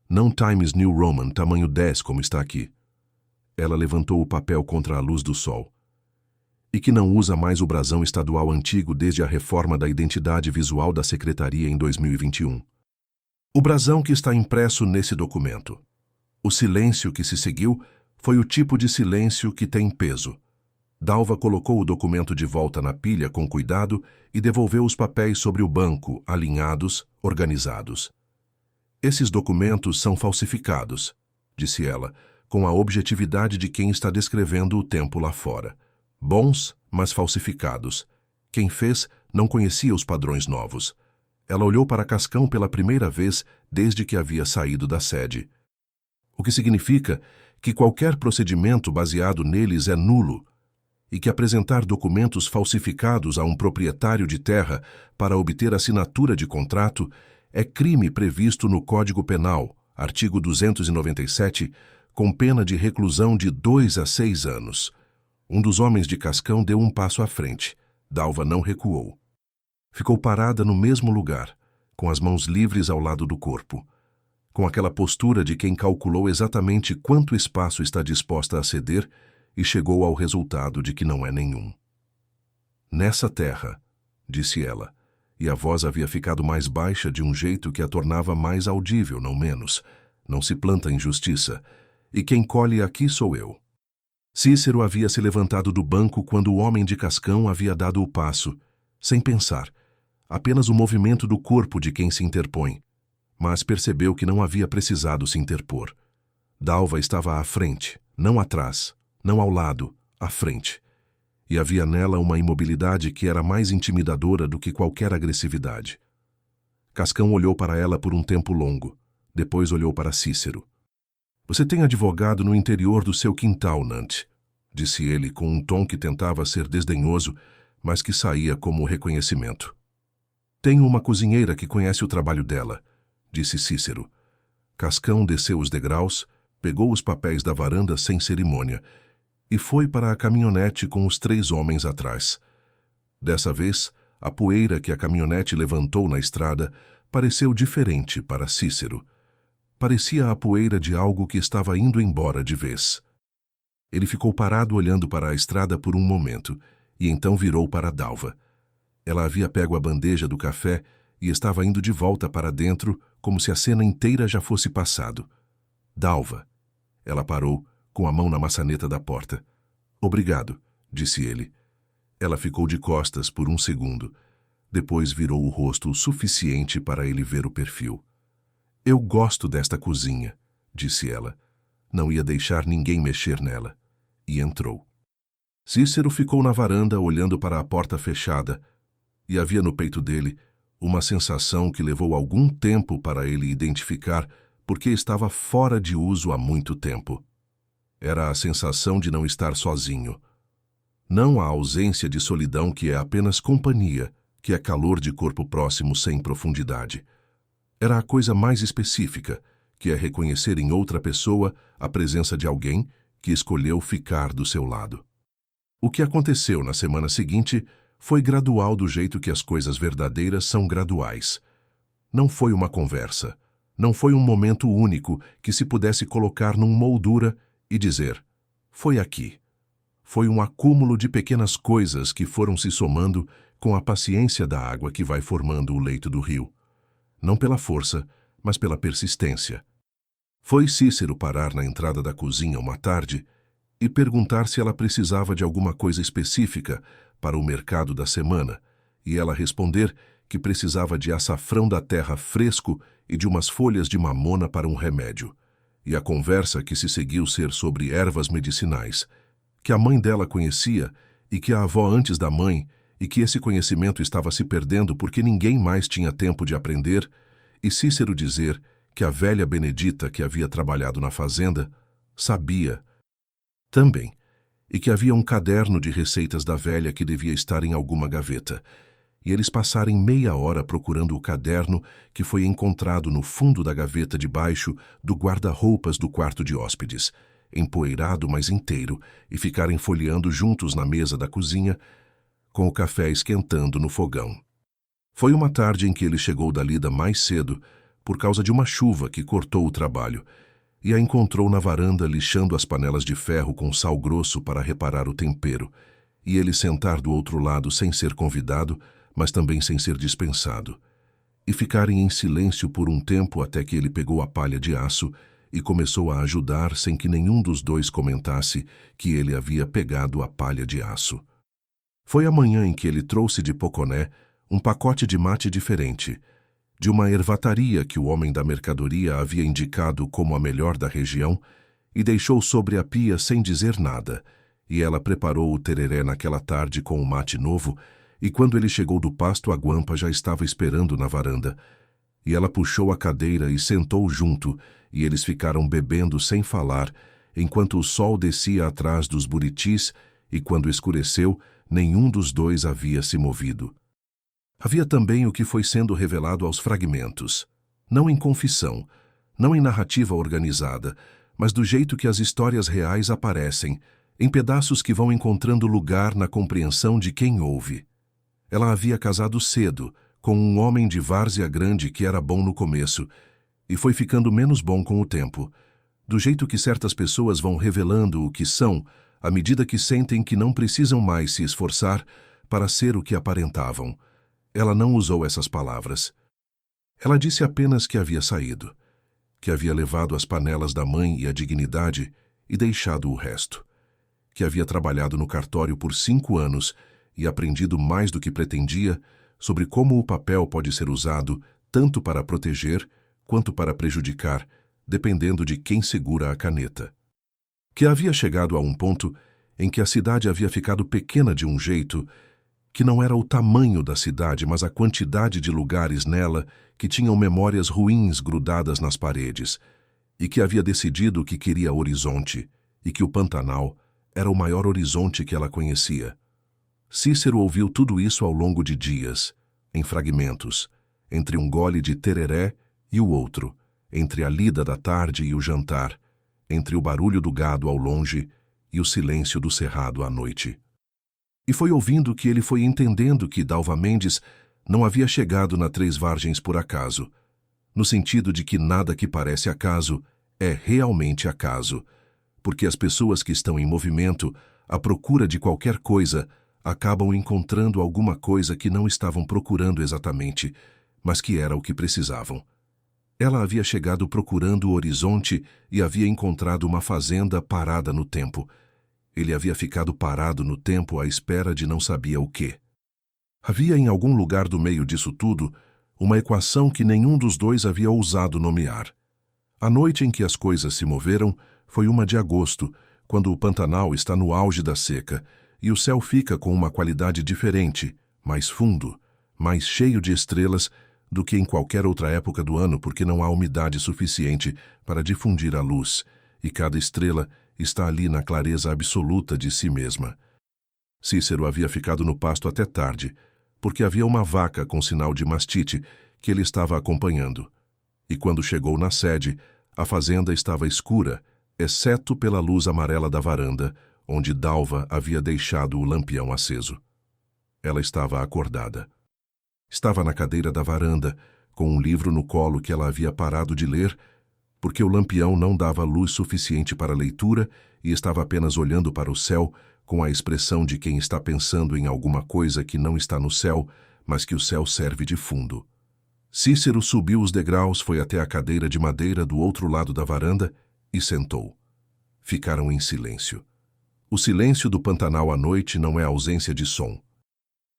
não Times New Roman, tamanho 10, como está aqui. Ela levantou o papel contra a luz do sol. E que não usa mais o brasão estadual antigo desde a reforma da identidade visual da Secretaria em 2021. O brasão que está impresso nesse documento. O silêncio que se seguiu foi o tipo de silêncio que tem peso. Dalva colocou o documento de volta na pilha com cuidado e devolveu os papéis sobre o banco, alinhados, organizados. Esses documentos são falsificados, disse ela, com a objetividade de quem está descrevendo o tempo lá fora. Bons, mas falsificados. Quem fez não conhecia os padrões novos. Ela olhou para Cascão pela primeira vez desde que havia saído da sede. O que significa que qualquer procedimento baseado neles é nulo e que apresentar documentos falsificados a um proprietário de terra para obter assinatura de contrato é crime previsto no Código Penal, artigo 297, com pena de reclusão de 2 a 6 anos. Um dos homens de Cascão deu um passo à frente. Dalva não recuou. Ficou parada no mesmo lugar, com as mãos livres ao lado do corpo, com aquela postura de quem calculou exatamente quanto espaço está disposta a ceder e chegou ao resultado de que não é nenhum. Nessa terra, disse ela, e a voz havia ficado mais baixa de um jeito que a tornava mais audível, não menos. Não se planta injustiça, e quem colhe aqui sou eu. Cícero havia se levantado do banco quando o homem de Cascão havia dado o passo, sem pensar, apenas o movimento do corpo de quem se interpõe, mas percebeu que não havia precisado se interpor. Dalva estava à frente, não atrás, não ao lado, à frente, e havia nela uma imobilidade que era mais intimidadora do que qualquer agressividade. Cascão olhou para ela por um tempo longo, depois olhou para Cícero. Você tem advogado no interior do seu quintal, Nante, disse ele com um tom que tentava ser desdenhoso, mas que saía como reconhecimento. Tenho uma cozinheira que conhece o trabalho dela, disse Cícero. Cascão desceu os degraus, pegou os papéis da varanda sem cerimônia e foi para a caminhonete com os 3 homens atrás. Dessa vez, a poeira que a caminhonete levantou na estrada pareceu diferente para Cícero. Parecia a poeira de algo que estava indo embora de vez. Ele ficou parado olhando para a estrada por um momento, e então virou para Dalva. Ela havia pego a bandeja do café e estava indo de volta para dentro como se a cena inteira já fosse passado. Dalva. Ela parou, com a mão na maçaneta da porta. Obrigado, disse ele. Ela ficou de costas por um segundo. Depois virou o rosto o suficiente para ele ver o perfil. Eu gosto desta cozinha, disse ela. Não ia deixar ninguém mexer nela. E entrou. Cícero ficou na varanda olhando para a porta fechada, e havia no peito dele uma sensação que levou algum tempo para ele identificar porque estava fora de uso há muito tempo. Era a sensação de não estar sozinho. Não a ausência de solidão que é apenas companhia, que é calor de corpo próximo sem profundidade. Era a coisa mais específica, que é reconhecer em outra pessoa a presença de alguém que escolheu ficar do seu lado. O que aconteceu na semana seguinte foi gradual do jeito que as coisas verdadeiras são graduais. Não foi uma conversa. Não foi um momento único que se pudesse colocar num moldura e dizer, foi aqui. Foi um acúmulo de pequenas coisas que foram se somando com a paciência da água que vai formando o leito do rio. Não pela força, mas pela persistência. Foi Cícero parar na entrada da cozinha uma tarde e perguntar se ela precisava de alguma coisa específica para o mercado da semana, e ela responder que precisava de açafrão da terra fresco e de umas folhas de mamona para um remédio. E a conversa que se seguiu ser sobre ervas medicinais, que a mãe dela conhecia e que a avó antes da mãe, e que esse conhecimento estava se perdendo porque ninguém mais tinha tempo de aprender, e Cícero dizer que a velha Benedita que havia trabalhado na fazenda sabia também, e que havia um caderno de receitas da velha que devia estar em alguma gaveta, e eles passarem meia hora procurando o caderno que foi encontrado no fundo da gaveta debaixo do guarda-roupas do quarto de hóspedes, empoeirado mas inteiro, e ficarem folheando juntos na mesa da cozinha, com o café esquentando no fogão. Foi uma tarde em que ele chegou da lida mais cedo, por causa de uma chuva que cortou o trabalho, e a encontrou na varanda lixando as panelas de ferro com sal grosso para reparar o tempero, e ele sentar do outro lado sem ser convidado, mas também sem ser dispensado, e ficarem em silêncio por um tempo até que ele pegou a palha de aço e começou a ajudar sem que nenhum dos dois comentasse que ele havia pegado a palha de aço. Foi a manhã em que ele trouxe de Poconé um pacote de mate diferente, de uma ervataria que o homem da mercadoria havia indicado como a melhor da região, e deixou sobre a pia sem dizer nada, e ela preparou o tereré naquela tarde com o mate novo, e quando ele chegou do pasto a guampa já estava esperando na varanda, e ela puxou a cadeira e sentou junto, e eles ficaram bebendo sem falar, enquanto o sol descia atrás dos buritis, e quando escureceu, nenhum dos dois havia se movido. Havia também o que foi sendo revelado aos fragmentos, não em confissão, não em narrativa organizada, mas do jeito que as histórias reais aparecem, em pedaços que vão encontrando lugar na compreensão de quem ouve. Ela havia casado cedo, com um homem de várzea grande que era bom no começo, e foi ficando menos bom com o tempo, do jeito que certas pessoas vão revelando o que são, à medida que sentem que não precisam mais se esforçar para ser o que aparentavam. Ela não usou essas palavras. Ela disse apenas que havia saído, que havia levado as panelas da mãe e a dignidade e deixado o resto, que havia trabalhado no cartório por 5 anos e aprendido mais do que pretendia sobre como o papel pode ser usado tanto para proteger quanto para prejudicar, dependendo de quem segura a caneta. Que havia chegado a um ponto em que a cidade havia ficado pequena de um jeito que não era o tamanho da cidade, mas a quantidade de lugares nela que tinham memórias ruins grudadas nas paredes, e que havia decidido que queria horizonte, e que o Pantanal era o maior horizonte que ela conhecia. Cícero ouviu tudo isso ao longo de dias, em fragmentos, entre um gole de tereré e o outro, entre a lida da tarde e o jantar, entre o barulho do gado ao longe e o silêncio do cerrado à noite. E foi ouvindo que ele foi entendendo que Dalva Mendes não havia chegado na Três Vargens por acaso, no sentido de que nada que parece acaso é realmente acaso, porque as pessoas que estão em movimento, à procura de qualquer coisa, acabam encontrando alguma coisa que não estavam procurando exatamente, mas que era o que precisavam. Ela havia chegado procurando o horizonte e havia encontrado uma fazenda parada no tempo. Ele havia ficado parado no tempo à espera de não sabia o quê. Havia em algum lugar do meio disso tudo uma equação que nenhum dos dois havia ousado nomear. A noite em que as coisas se moveram foi uma de agosto, quando o Pantanal está no auge da seca e o céu fica com uma qualidade diferente, mais fundo, mais cheio de estrelas do que em qualquer outra época do ano, porque não há umidade suficiente para difundir a luz, e cada estrela está ali na clareza absoluta de si mesma. Cícero havia ficado no pasto até tarde, porque havia uma vaca com sinal de mastite que ele estava acompanhando. E quando chegou na sede, a fazenda estava escura, exceto pela luz amarela da varanda, onde Dalva havia deixado o lampião aceso. Ela estava acordada. Estava na cadeira da varanda, com um livro no colo que ela havia parado de ler, porque o lampião não dava luz suficiente para a leitura e estava apenas olhando para o céu com a expressão de quem está pensando em alguma coisa que não está no céu, mas que o céu serve de fundo. Cícero subiu os degraus, foi até a cadeira de madeira do outro lado da varanda e sentou. Ficaram em silêncio. O silêncio do Pantanal à noite não é ausência de som.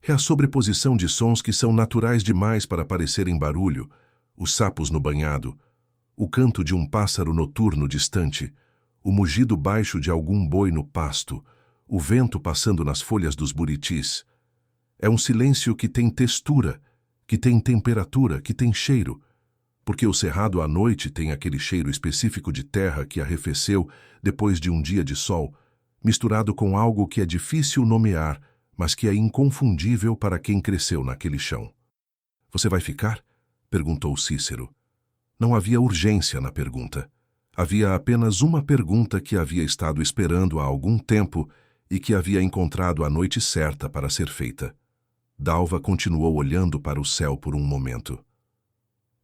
É a sobreposição de sons que são naturais demais para parecerem barulho, os sapos no banhado, o canto de um pássaro noturno distante, o mugido baixo de algum boi no pasto, o vento passando nas folhas dos buritis. É um silêncio que tem textura, que tem temperatura, que tem cheiro, porque o cerrado à noite tem aquele cheiro específico de terra que arrefeceu depois de um dia de sol, misturado com algo que é difícil nomear, mas que é inconfundível para quem cresceu naquele chão. "Você vai ficar?" perguntou Cícero. Não havia urgência na pergunta. Havia apenas uma pergunta que havia estado esperando há algum tempo e que havia encontrado a noite certa para ser feita. Dalva continuou olhando para o céu por um momento.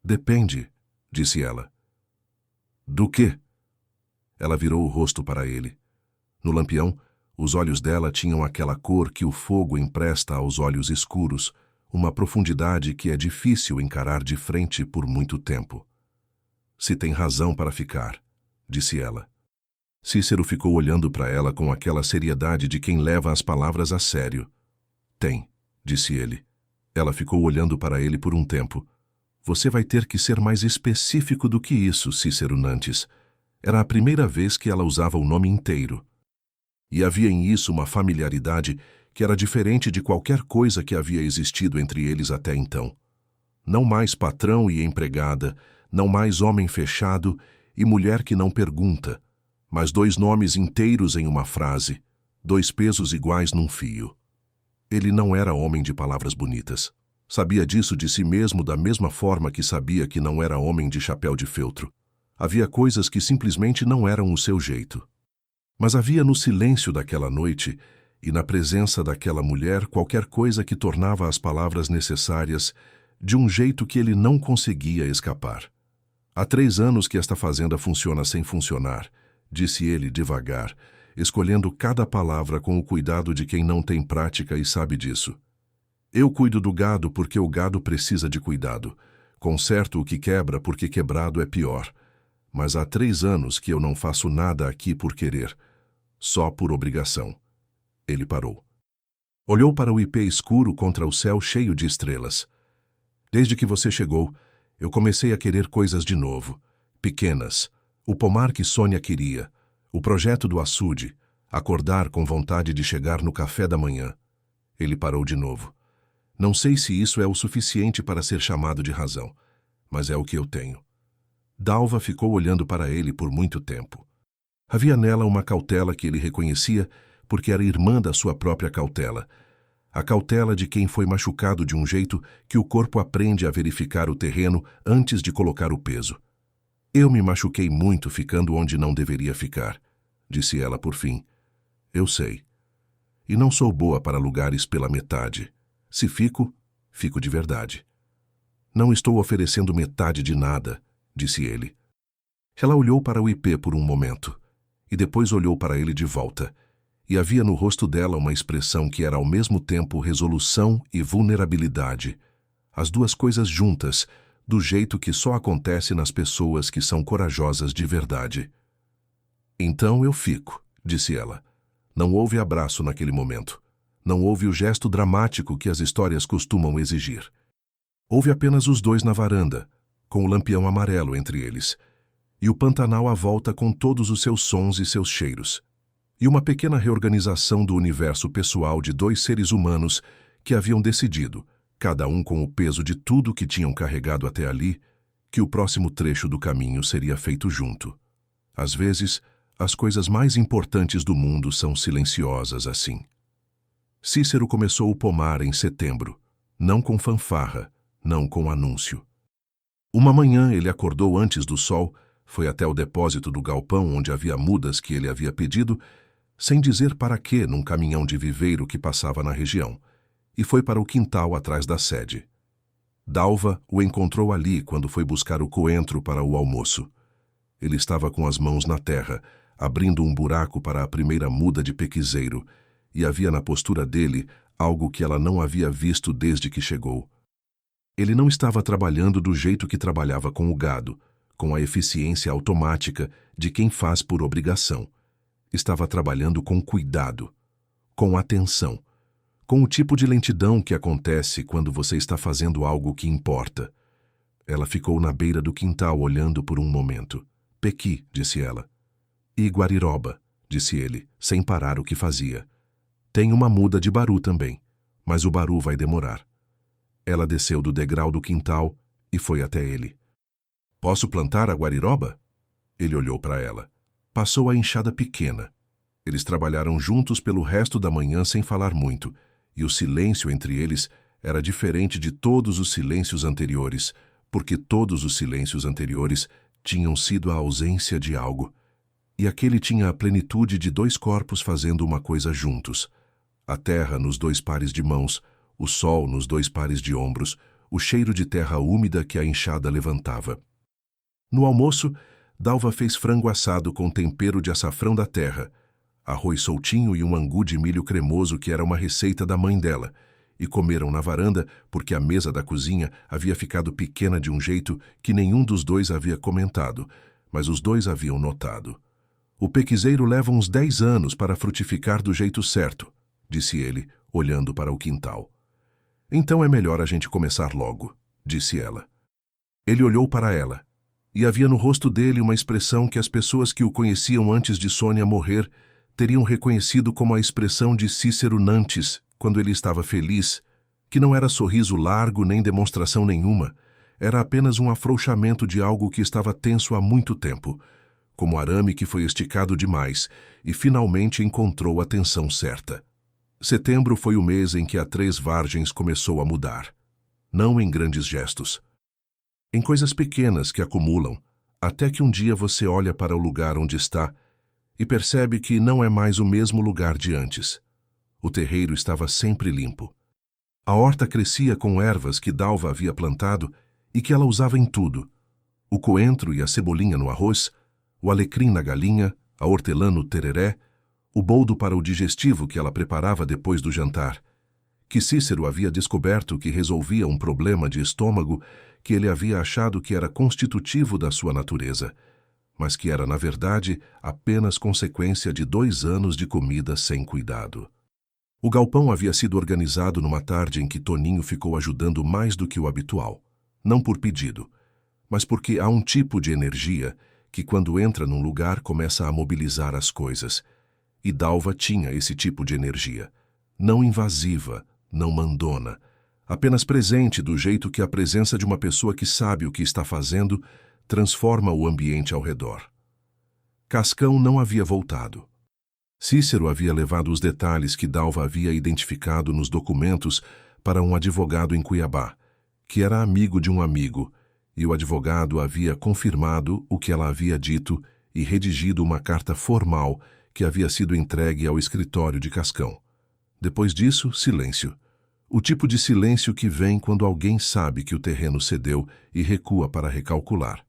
"Depende", disse ela. "Do quê?" Ela virou o rosto para ele. No lampião, os olhos dela tinham aquela cor que o fogo empresta aos olhos escuros, uma profundidade que é difícil encarar de frente por muito tempo. "Se tem razão para ficar", disse ela. Cícero ficou olhando para ela com aquela seriedade de quem leva as palavras a sério. "Tem", disse ele. Ela ficou olhando para ele por um tempo. "Você vai ter que ser mais específico do que isso, Cícero Nantes." Era a primeira vez que ela usava o nome inteiro. E havia em isso uma familiaridade que era diferente de qualquer coisa que havia existido entre eles até então. Não mais patrão e empregada, não mais homem fechado e mulher que não pergunta, mas dois nomes inteiros em uma frase, dois pesos iguais num fio. Ele não era homem de palavras bonitas. Sabia disso de si mesmo da mesma forma que sabia que não era homem de chapéu de feltro. Havia coisas que simplesmente não eram o seu jeito. Mas havia no silêncio daquela noite e na presença daquela mulher qualquer coisa que tornava as palavras necessárias de um jeito que ele não conseguia escapar. "Há 3 anos que esta fazenda funciona sem funcionar", disse ele devagar, escolhendo cada palavra com o cuidado de quem não tem prática e sabe disso. "Eu cuido do gado porque o gado precisa de cuidado. Conserto o que quebra porque quebrado é pior. Mas há 3 anos que eu não faço nada aqui por querer, só por obrigação." Ele parou. Olhou para o ipê escuro contra o céu cheio de estrelas. "Desde que você chegou, eu comecei a querer coisas de novo, pequenas. O pomar que Sônia queria, o projeto do açude, acordar com vontade de chegar no café da manhã." Ele parou de novo. "Não sei se isso é o suficiente para ser chamado de razão, mas é o que eu tenho." Dalva ficou olhando para ele por muito tempo. Havia nela uma cautela que ele reconhecia porque era irmã da sua própria cautela. A cautela de quem foi machucado de um jeito que o corpo aprende a verificar o terreno antes de colocar o peso. "Eu me machuquei muito ficando onde não deveria ficar", disse ela por fim. "Eu sei. E não sou boa para lugares pela metade. Se fico, fico de verdade." "Não estou oferecendo metade de nada", disse ele. Ela olhou para o ipê por um momento, e depois olhou para ele de volta, e havia no rosto dela uma expressão que era ao mesmo tempo resolução e vulnerabilidade, as duas coisas juntas, do jeito que só acontece nas pessoas que são corajosas de verdade. Então eu fico, disse ela. Não houve abraço naquele momento. Não houve o gesto dramático que as histórias costumam exigir. Houve apenas os dois na varanda, com o lampião amarelo entre eles, e o Pantanal à volta com todos os seus sons e seus cheiros, e uma pequena reorganização do universo pessoal de dois seres humanos que haviam decidido, cada um com o peso de tudo que tinham carregado até ali, que o próximo trecho do caminho seria feito junto. Às vezes, as coisas mais importantes do mundo são silenciosas assim. Cícero começou o pomar em setembro, não com fanfarra, não com anúncio. Uma manhã ele acordou antes do sol, foi até o depósito do galpão onde havia mudas que ele havia pedido, sem dizer para quê num caminhão de viveiro que passava na região, e foi para o quintal atrás da sede. Dalva o encontrou ali quando foi buscar o coentro para o almoço. Ele estava com as mãos na terra, abrindo um buraco para a primeira muda de pequizeiro, e havia na postura dele algo que ela não havia visto desde que chegou. Ele não estava trabalhando do jeito que trabalhava com o gado, com a eficiência automática de quem faz por obrigação. Estava trabalhando com cuidado, com atenção, com o tipo de lentidão que acontece quando você está fazendo algo que importa. Ela ficou na beira do quintal olhando por um momento. Pequi, disse ela. E Guariroba, disse ele, sem parar o que fazia. Tem uma muda de baru também, mas o baru vai demorar. Ela desceu do degrau do quintal e foi até ele. Posso plantar a guariroba? Ele olhou para ela. Passou a enxada pequena. Eles trabalharam juntos pelo resto da manhã sem falar muito, e o silêncio entre eles era diferente de todos os silêncios anteriores, porque todos os silêncios anteriores tinham sido a ausência de algo. E aquele tinha a plenitude de dois corpos fazendo uma coisa juntos. A terra nos dois pares de mãos, o sol nos dois pares de ombros, o cheiro de terra úmida que a enxada levantava. No almoço, Dalva fez frango assado com tempero de açafrão da terra, arroz soltinho e um angu de milho cremoso que era uma receita da mãe dela, e comeram na varanda porque a mesa da cozinha havia ficado pequena de um jeito que nenhum dos dois havia comentado, mas os dois haviam notado. O pequizeiro leva uns 10 anos para frutificar do jeito certo, disse ele, olhando para o quintal. Então é melhor a gente começar logo, disse ela. Ele olhou para ela, e havia no rosto dele uma expressão que as pessoas que o conheciam antes de Sônia morrer teriam reconhecido como a expressão de Cícero Nantes, quando ele estava feliz, que não era sorriso largo nem demonstração nenhuma, era apenas um afrouxamento de algo que estava tenso há muito tempo, como arame que foi esticado demais e finalmente encontrou a tensão certa. Setembro foi o mês em que a Três Vargens começou a mudar. Não em grandes gestos. Em coisas pequenas que acumulam, até que um dia você olha para o lugar onde está e percebe que não é mais o mesmo lugar de antes. O terreiro estava sempre limpo. A horta crescia com ervas que Dalva havia plantado e que ela usava em tudo. O coentro e a cebolinha no arroz, o alecrim na galinha, a hortelã no tereré, o boldo para o digestivo que ela preparava depois do jantar, que Cícero havia descoberto que resolvia um problema de estômago que ele havia achado que era constitutivo da sua natureza, mas que era, na verdade, apenas consequência de 2 anos de comida sem cuidado. O galpão havia sido organizado numa tarde em que Toninho ficou ajudando mais do que o habitual, não por pedido, mas porque há um tipo de energia que, quando entra num lugar, começa a mobilizar as coisas. E Dalva tinha esse tipo de energia, não invasiva, não mandona, apenas presente do jeito que a presença de uma pessoa que sabe o que está fazendo transforma o ambiente ao redor. Cascão não havia voltado. Cícero havia levado os detalhes que Dalva havia identificado nos documentos para um advogado em Cuiabá, que era amigo de um amigo, e o advogado havia confirmado o que ela havia dito e redigido uma carta formal que havia sido entregue ao escritório de Cascão. Depois disso, silêncio. O tipo de silêncio que vem quando alguém sabe que o terreno cedeu e recua para recalcular.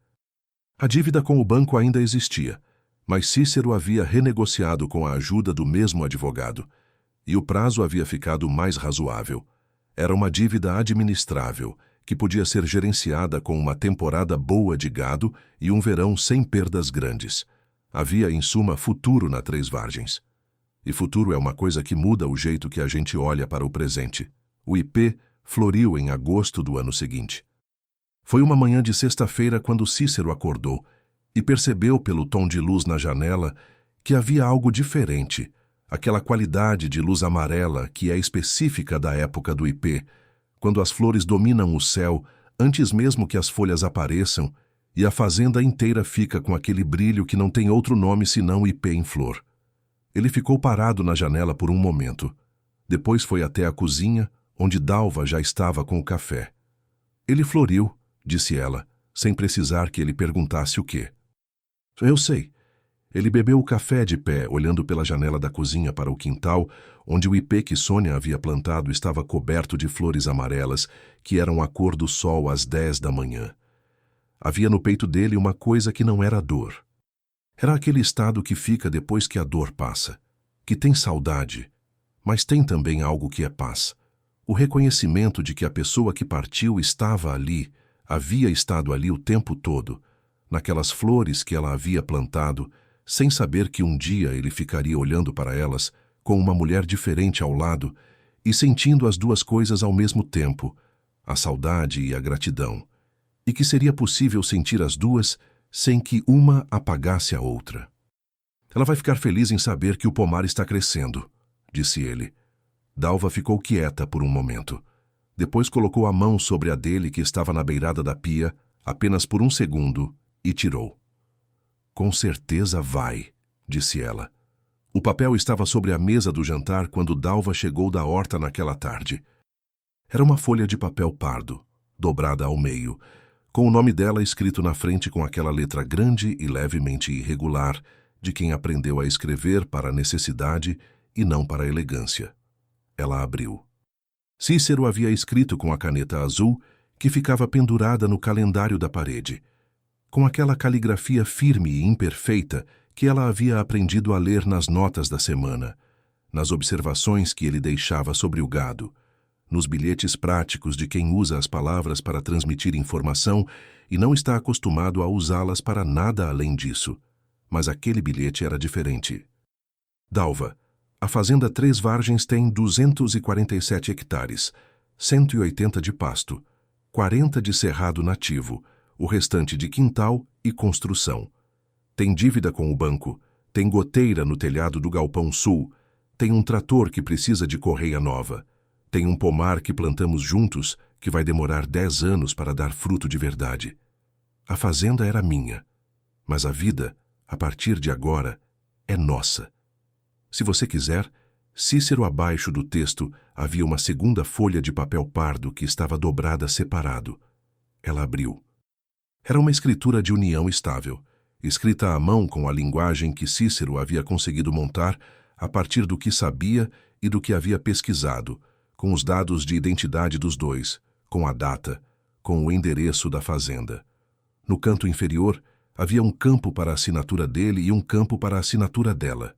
A dívida com o banco ainda existia, mas Cícero havia renegociado com a ajuda do mesmo advogado, e o prazo havia ficado mais razoável. Era uma dívida administrável, que podia ser gerenciada com uma temporada boa de gado e um verão sem perdas grandes. Havia, em suma, futuro na Três Vargens. E futuro é uma coisa que muda o jeito que a gente olha para o presente. O IP floriu em agosto do ano seguinte. Foi uma manhã de sexta-feira quando Cícero acordou e percebeu pelo tom de luz na janela que havia algo diferente, aquela qualidade de luz amarela que é específica da época do IP, quando as flores dominam o céu antes mesmo que as folhas apareçam e a fazenda inteira fica com aquele brilho que não tem outro nome senão IP em flor. Ele ficou parado na janela por um momento. Depois foi até a cozinha, onde Dalva já estava com o café. Ele floriu, disse ela, sem precisar que ele perguntasse o quê. Eu sei. Ele bebeu o café de pé, olhando pela janela da cozinha para o quintal, onde o ipê que Sônia havia plantado estava coberto de flores amarelas, que eram a cor do sol às 10 da manhã. Havia no peito dele uma coisa que não era dor. Era aquele estado que fica depois que a dor passa, que tem saudade, mas tem também algo que é paz. O reconhecimento de que a pessoa que partiu estava ali, havia estado ali o tempo todo, naquelas flores que ela havia plantado, sem saber que um dia ele ficaria olhando para elas, com uma mulher diferente ao lado, e sentindo as duas coisas ao mesmo tempo, a saudade e a gratidão, e que seria possível sentir as duas sem que uma apagasse a outra. Ela vai ficar feliz em saber que o pomar está crescendo, disse ele. Dalva ficou quieta por um momento. Depois colocou a mão sobre a dele que estava na beirada da pia, apenas por um segundo, e tirou. Com certeza vai, disse ela. O papel estava sobre a mesa do jantar quando Dalva chegou da horta naquela tarde. Era uma folha de papel pardo, dobrada ao meio, com o nome dela escrito na frente com aquela letra grande e levemente irregular de quem aprendeu a escrever para a necessidade e não para a elegância. Ela abriu. Cícero havia escrito com a caneta azul que ficava pendurada no calendário da parede, com aquela caligrafia firme e imperfeita que ela havia aprendido a ler nas notas da semana, nas observações que ele deixava sobre o gado, nos bilhetes práticos de quem usa as palavras para transmitir informação e não está acostumado a usá-las para nada além disso. Mas aquele bilhete era diferente. Dalva, a fazenda Três Vargens tem 247 hectares, 180 de pasto, 40 de cerrado nativo, o restante de quintal e construção. Tem dívida com o banco, tem goteira no telhado do galpão sul, tem um trator que precisa de correia nova, tem um pomar que plantamos juntos que vai demorar 10 anos para dar fruto de verdade. A fazenda era minha, mas a vida, a partir de agora, é nossa. Se você quiser, Cícero abaixo do texto havia uma segunda folha de papel pardo que estava dobrada separado. Ela abriu. Era uma escritura de união estável, escrita à mão com a linguagem que Cícero havia conseguido montar a partir do que sabia e do que havia pesquisado, com os dados de identidade dos dois, com a data, com o endereço da fazenda. No canto inferior, havia um campo para a assinatura dele e um campo para a assinatura dela.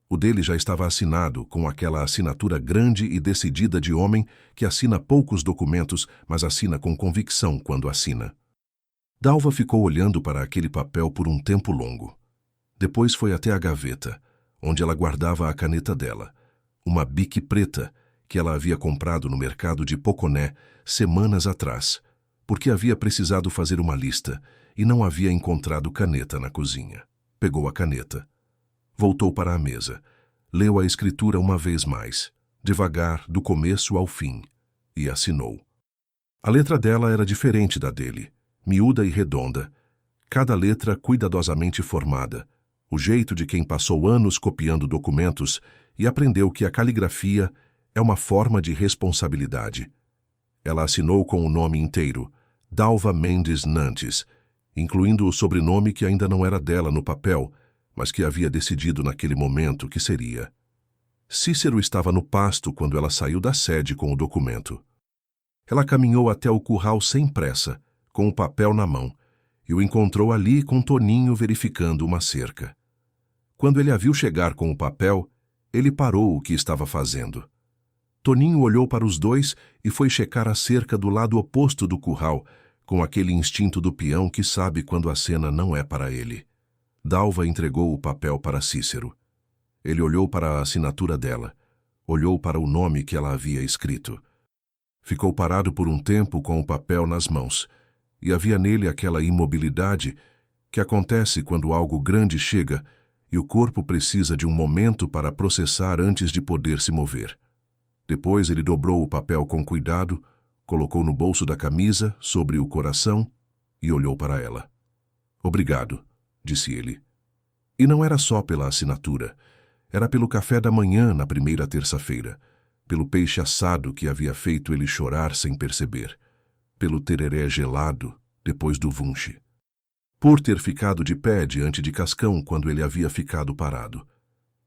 O dele já estava assinado, com aquela assinatura grande e decidida de homem que assina poucos documentos, mas assina com convicção quando assina. Dalva ficou olhando para aquele papel por um tempo longo. Depois foi até a gaveta, onde ela guardava a caneta dela, uma Bic preta que ela havia comprado no mercado de Poconé semanas atrás, porque havia precisado fazer uma lista e não havia encontrado caneta na cozinha. Pegou a caneta. Voltou para a mesa. Leu a escritura uma vez mais, devagar, do começo ao fim, e assinou. A letra dela era diferente da dele, miúda e redonda, cada letra cuidadosamente formada, o jeito de quem passou anos copiando documentos e aprendeu que a caligrafia é uma forma de responsabilidade. Ela assinou com o nome inteiro, Dalva Mendes Nantes, incluindo o sobrenome que ainda não era dela no papel, mas que havia decidido naquele momento que seria. Cícero estava no pasto quando ela saiu da sede com o documento. Ela caminhou até o curral sem pressa, com o papel na mão, e o encontrou ali com Toninho verificando uma cerca. Quando ele a viu chegar com o papel, ele parou o que estava fazendo. Toninho olhou para os dois e foi checar a cerca do lado oposto do curral, com aquele instinto do peão que sabe quando a cena não é para ele. Dalva entregou o papel para Cícero. Ele olhou para a assinatura dela, olhou para o nome que ela havia escrito. Ficou parado por um tempo com o papel nas mãos, e havia nele aquela imobilidade que acontece quando algo grande chega e o corpo precisa de um momento para processar antes de poder se mover. Depois ele dobrou o papel com cuidado, colocou no bolso da camisa, sobre o coração, e olhou para ela. "Obrigado", disse ele. E não era só pela assinatura. Era pelo café da manhã na primeira terça-feira, pelo peixe assado que havia feito ele chorar sem perceber, pelo tereré gelado depois do vunche, por ter ficado de pé diante de Cascão quando ele havia ficado parado,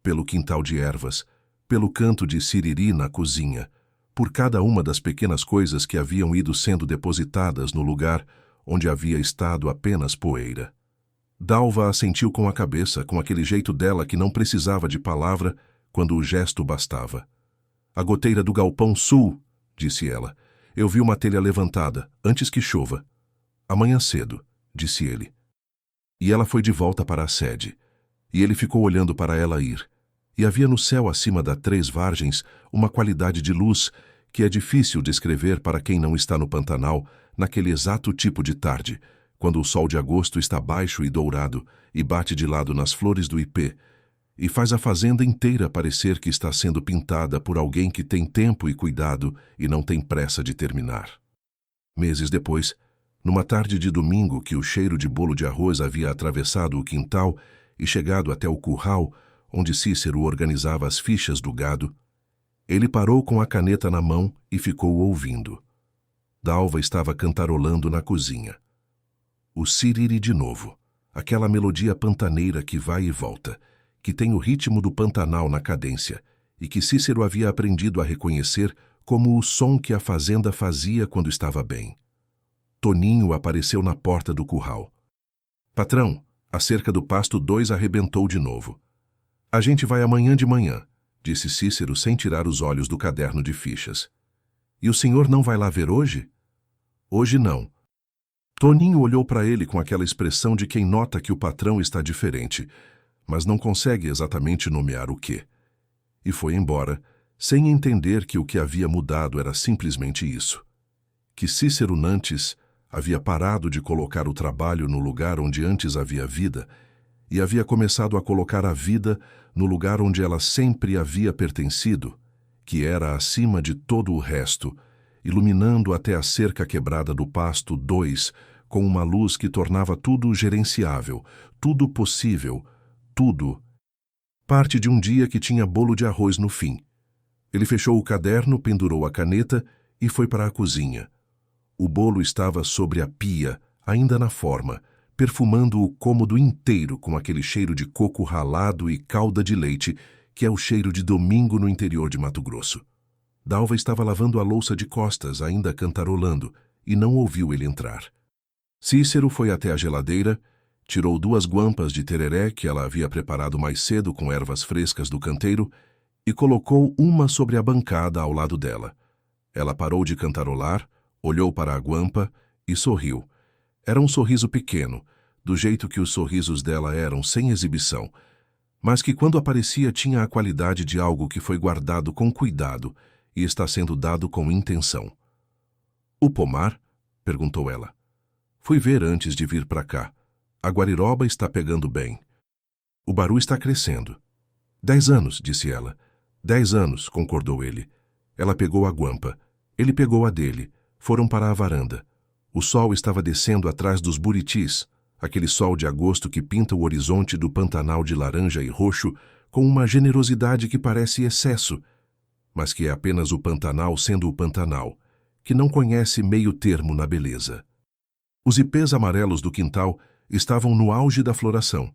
pelo quintal de ervas, pelo canto de siriri na cozinha, por cada uma das pequenas coisas que haviam ido sendo depositadas no lugar onde havia estado apenas poeira. Dalva assentiu com a cabeça, com aquele jeito dela que não precisava de palavra quando o gesto bastava. "A goteira do galpão sul", disse ela. "Eu vi uma telha levantada, antes que chova." "Amanhã cedo", disse ele. E ela foi de volta para a sede, e ele ficou olhando para ela ir. E havia no céu acima da Três Vargens uma qualidade de luz que é difícil descrever para quem não está no Pantanal naquele exato tipo de tarde, quando o sol de agosto está baixo e dourado e bate de lado nas flores do ipê, e faz a fazenda inteira parecer que está sendo pintada por alguém que tem tempo e cuidado e não tem pressa de terminar. Meses depois, numa tarde de domingo que o cheiro de bolo de arroz havia atravessado o quintal e chegado até o curral, onde Cícero organizava as fichas do gado, ele parou com a caneta na mão e ficou ouvindo. Dalva estava cantarolando na cozinha. O siriri de novo, aquela melodia pantaneira que vai e volta, que tem o ritmo do Pantanal na cadência, e que Cícero havia aprendido a reconhecer como o som que a fazenda fazia quando estava bem. Toninho apareceu na porta do curral. "Patrão, a cerca do pasto 2 arrebentou de novo." "A gente vai amanhã de manhã", disse Cícero sem tirar os olhos do caderno de fichas. "E o senhor não vai lá ver hoje?" "Hoje não." Toninho olhou para ele com aquela expressão de quem nota que o patrão está diferente, mas não consegue exatamente nomear o quê. E foi embora, sem entender que o que havia mudado era simplesmente isso. Que Cícero Nantes havia parado de colocar o trabalho no lugar onde antes havia vida, e havia começado a colocar a vida no lugar onde ela sempre havia pertencido, que era acima de todo o resto, iluminando até a cerca quebrada do pasto 2, com uma luz que tornava tudo gerenciável, tudo possível, tudo. Parte de um dia que tinha bolo de arroz no fim. Ele fechou o caderno, pendurou a caneta e foi para a cozinha. O bolo estava sobre a pia, ainda na forma, perfumando o cômodo inteiro com aquele cheiro de coco ralado e calda de leite, que é o cheiro de domingo no interior de Mato Grosso. Dalva estava lavando a louça de costas, ainda cantarolando, e não ouviu ele entrar. Cícero foi até a geladeira, tirou 2 guampas de tereré que ela havia preparado mais cedo com ervas frescas do canteiro e colocou uma sobre a bancada ao lado dela. Ela parou de cantarolar, olhou para a guampa e sorriu. Era um sorriso pequeno, do jeito que os sorrisos dela eram, sem exibição, mas que quando aparecia tinha a qualidade de algo que foi guardado com cuidado e está sendo dado com intenção. "O pomar?" perguntou ela. "Fui ver antes de vir para cá. A guariroba está pegando bem. O baru está crescendo." 10 anos, disse ela. 10 anos, concordou ele. Ela pegou a guampa. Ele pegou a dele. Foram para a varanda. O sol estava descendo atrás dos buritis, aquele sol de agosto que pinta o horizonte do Pantanal de laranja e roxo com uma generosidade que parece excesso, mas que é apenas o Pantanal sendo o Pantanal, que não conhece meio termo na beleza. Os ipês amarelos do quintal estavam no auge da floração,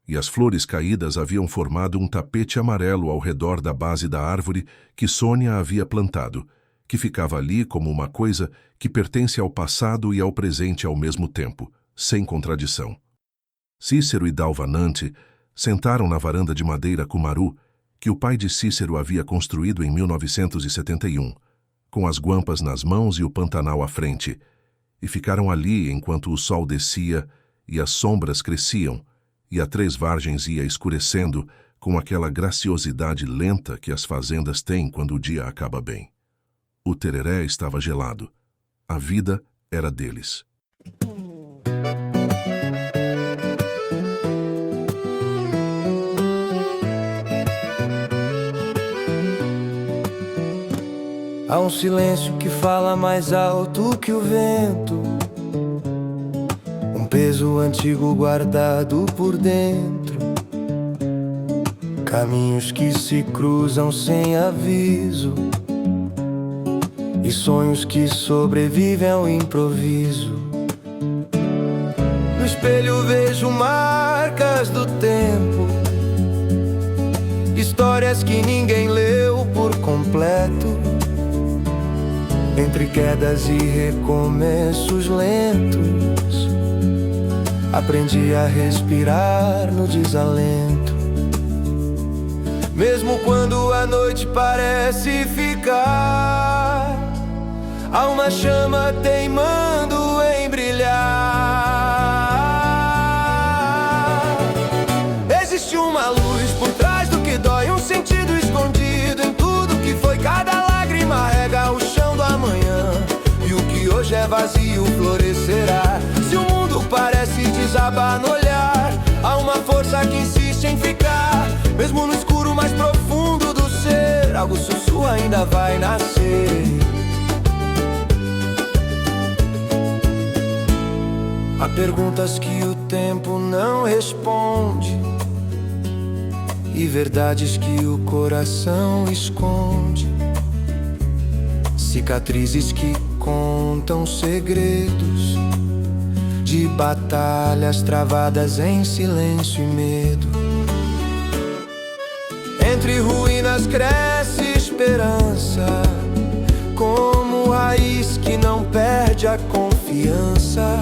e as flores caídas haviam formado um tapete amarelo ao redor da base da árvore que Sônia havia plantado, que ficava ali como uma coisa que pertence ao passado e ao presente ao mesmo tempo, sem contradição. Cícero e Dalva Nante sentaram na varanda de madeira cumaru, que o pai de Cícero havia construído em 1971, com as guampas nas mãos e o Pantanal à frente, e ficaram ali enquanto o sol descia e as sombras cresciam, e a Três Vargens ia escurecendo com aquela graciosidade lenta que as fazendas têm quando o dia acaba bem. O tereré estava gelado. A vida era deles. Há um silêncio que fala mais alto que o vento, um peso antigo guardado por dentro, caminhos que se cruzam sem aviso e sonhos que sobrevivem ao improviso. No espelho vejo marcas do tempo, histórias que ninguém leu por completo. Entre quedas e recomeços lentos, aprendi a respirar no desalento. Mesmo quando a noite parece ficar, há uma chama teimando em brilhar. Existe uma luz por trás do que dói, um sentido escondido em tudo que foi. Cada lágrima rega o chão do amanhã, e o que hoje é vazio florescerá. Se o mundo parece desabar no olhar, há uma força que insiste em ficar. Mesmo no escuro mais profundo do ser, algo sussurra, ainda vai nascer. Há perguntas que o tempo não responde, e verdades que o coração esconde, cicatrizes que contam segredos de batalhas travadas em silêncio e medo. Entre ruínas cresce esperança, como raiz que não perde a confiança.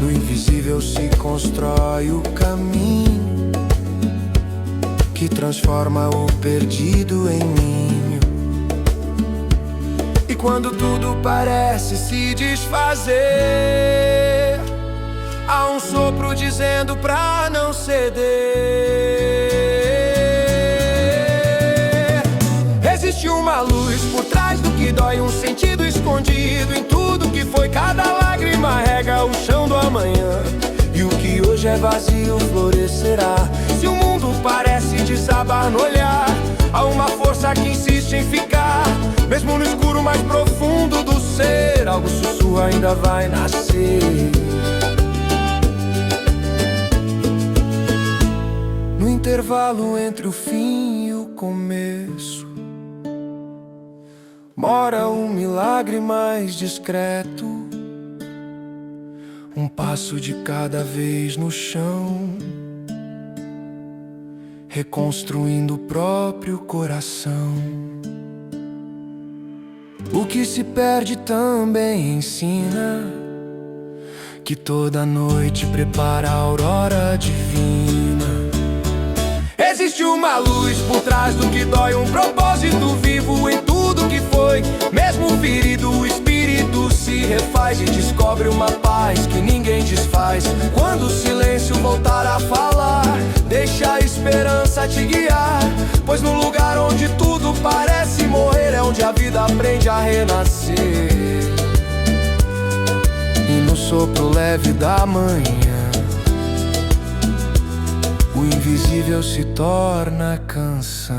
No invisível se constrói o caminho que transforma o perdido em ninho. E quando tudo parece se desfazer, há um sopro dizendo pra não ceder. Existe uma luz por trás do que dói, um sentido escondido em tudo que foi. Cada lágrima rega o chão do amanhã, e o que hoje é vazio florescerá. Se o mundo parece desabar no olhar, há uma força que insiste em ficar. Mesmo no escuro mais profundo do ser, algo sussurra, ainda vai nascer. No intervalo entre o fim e o começo, mora um milagre mais discreto. Um passo de cada vez no chão, reconstruindo o próprio coração. O que se perde também ensina que toda noite prepara a aurora divina. Existe uma luz por trás do que dói, um propósito vivo em tudo que foi. Mesmo ferido, o espírito se refaz e descobre uma paz que ninguém desfaz. Quando o silêncio voltar a falar, deixa a esperança te guiar, pois no lugar onde tudo parece morrer é onde a vida aprende a renascer. E no sopro leve da manhã, o invisível se torna canção.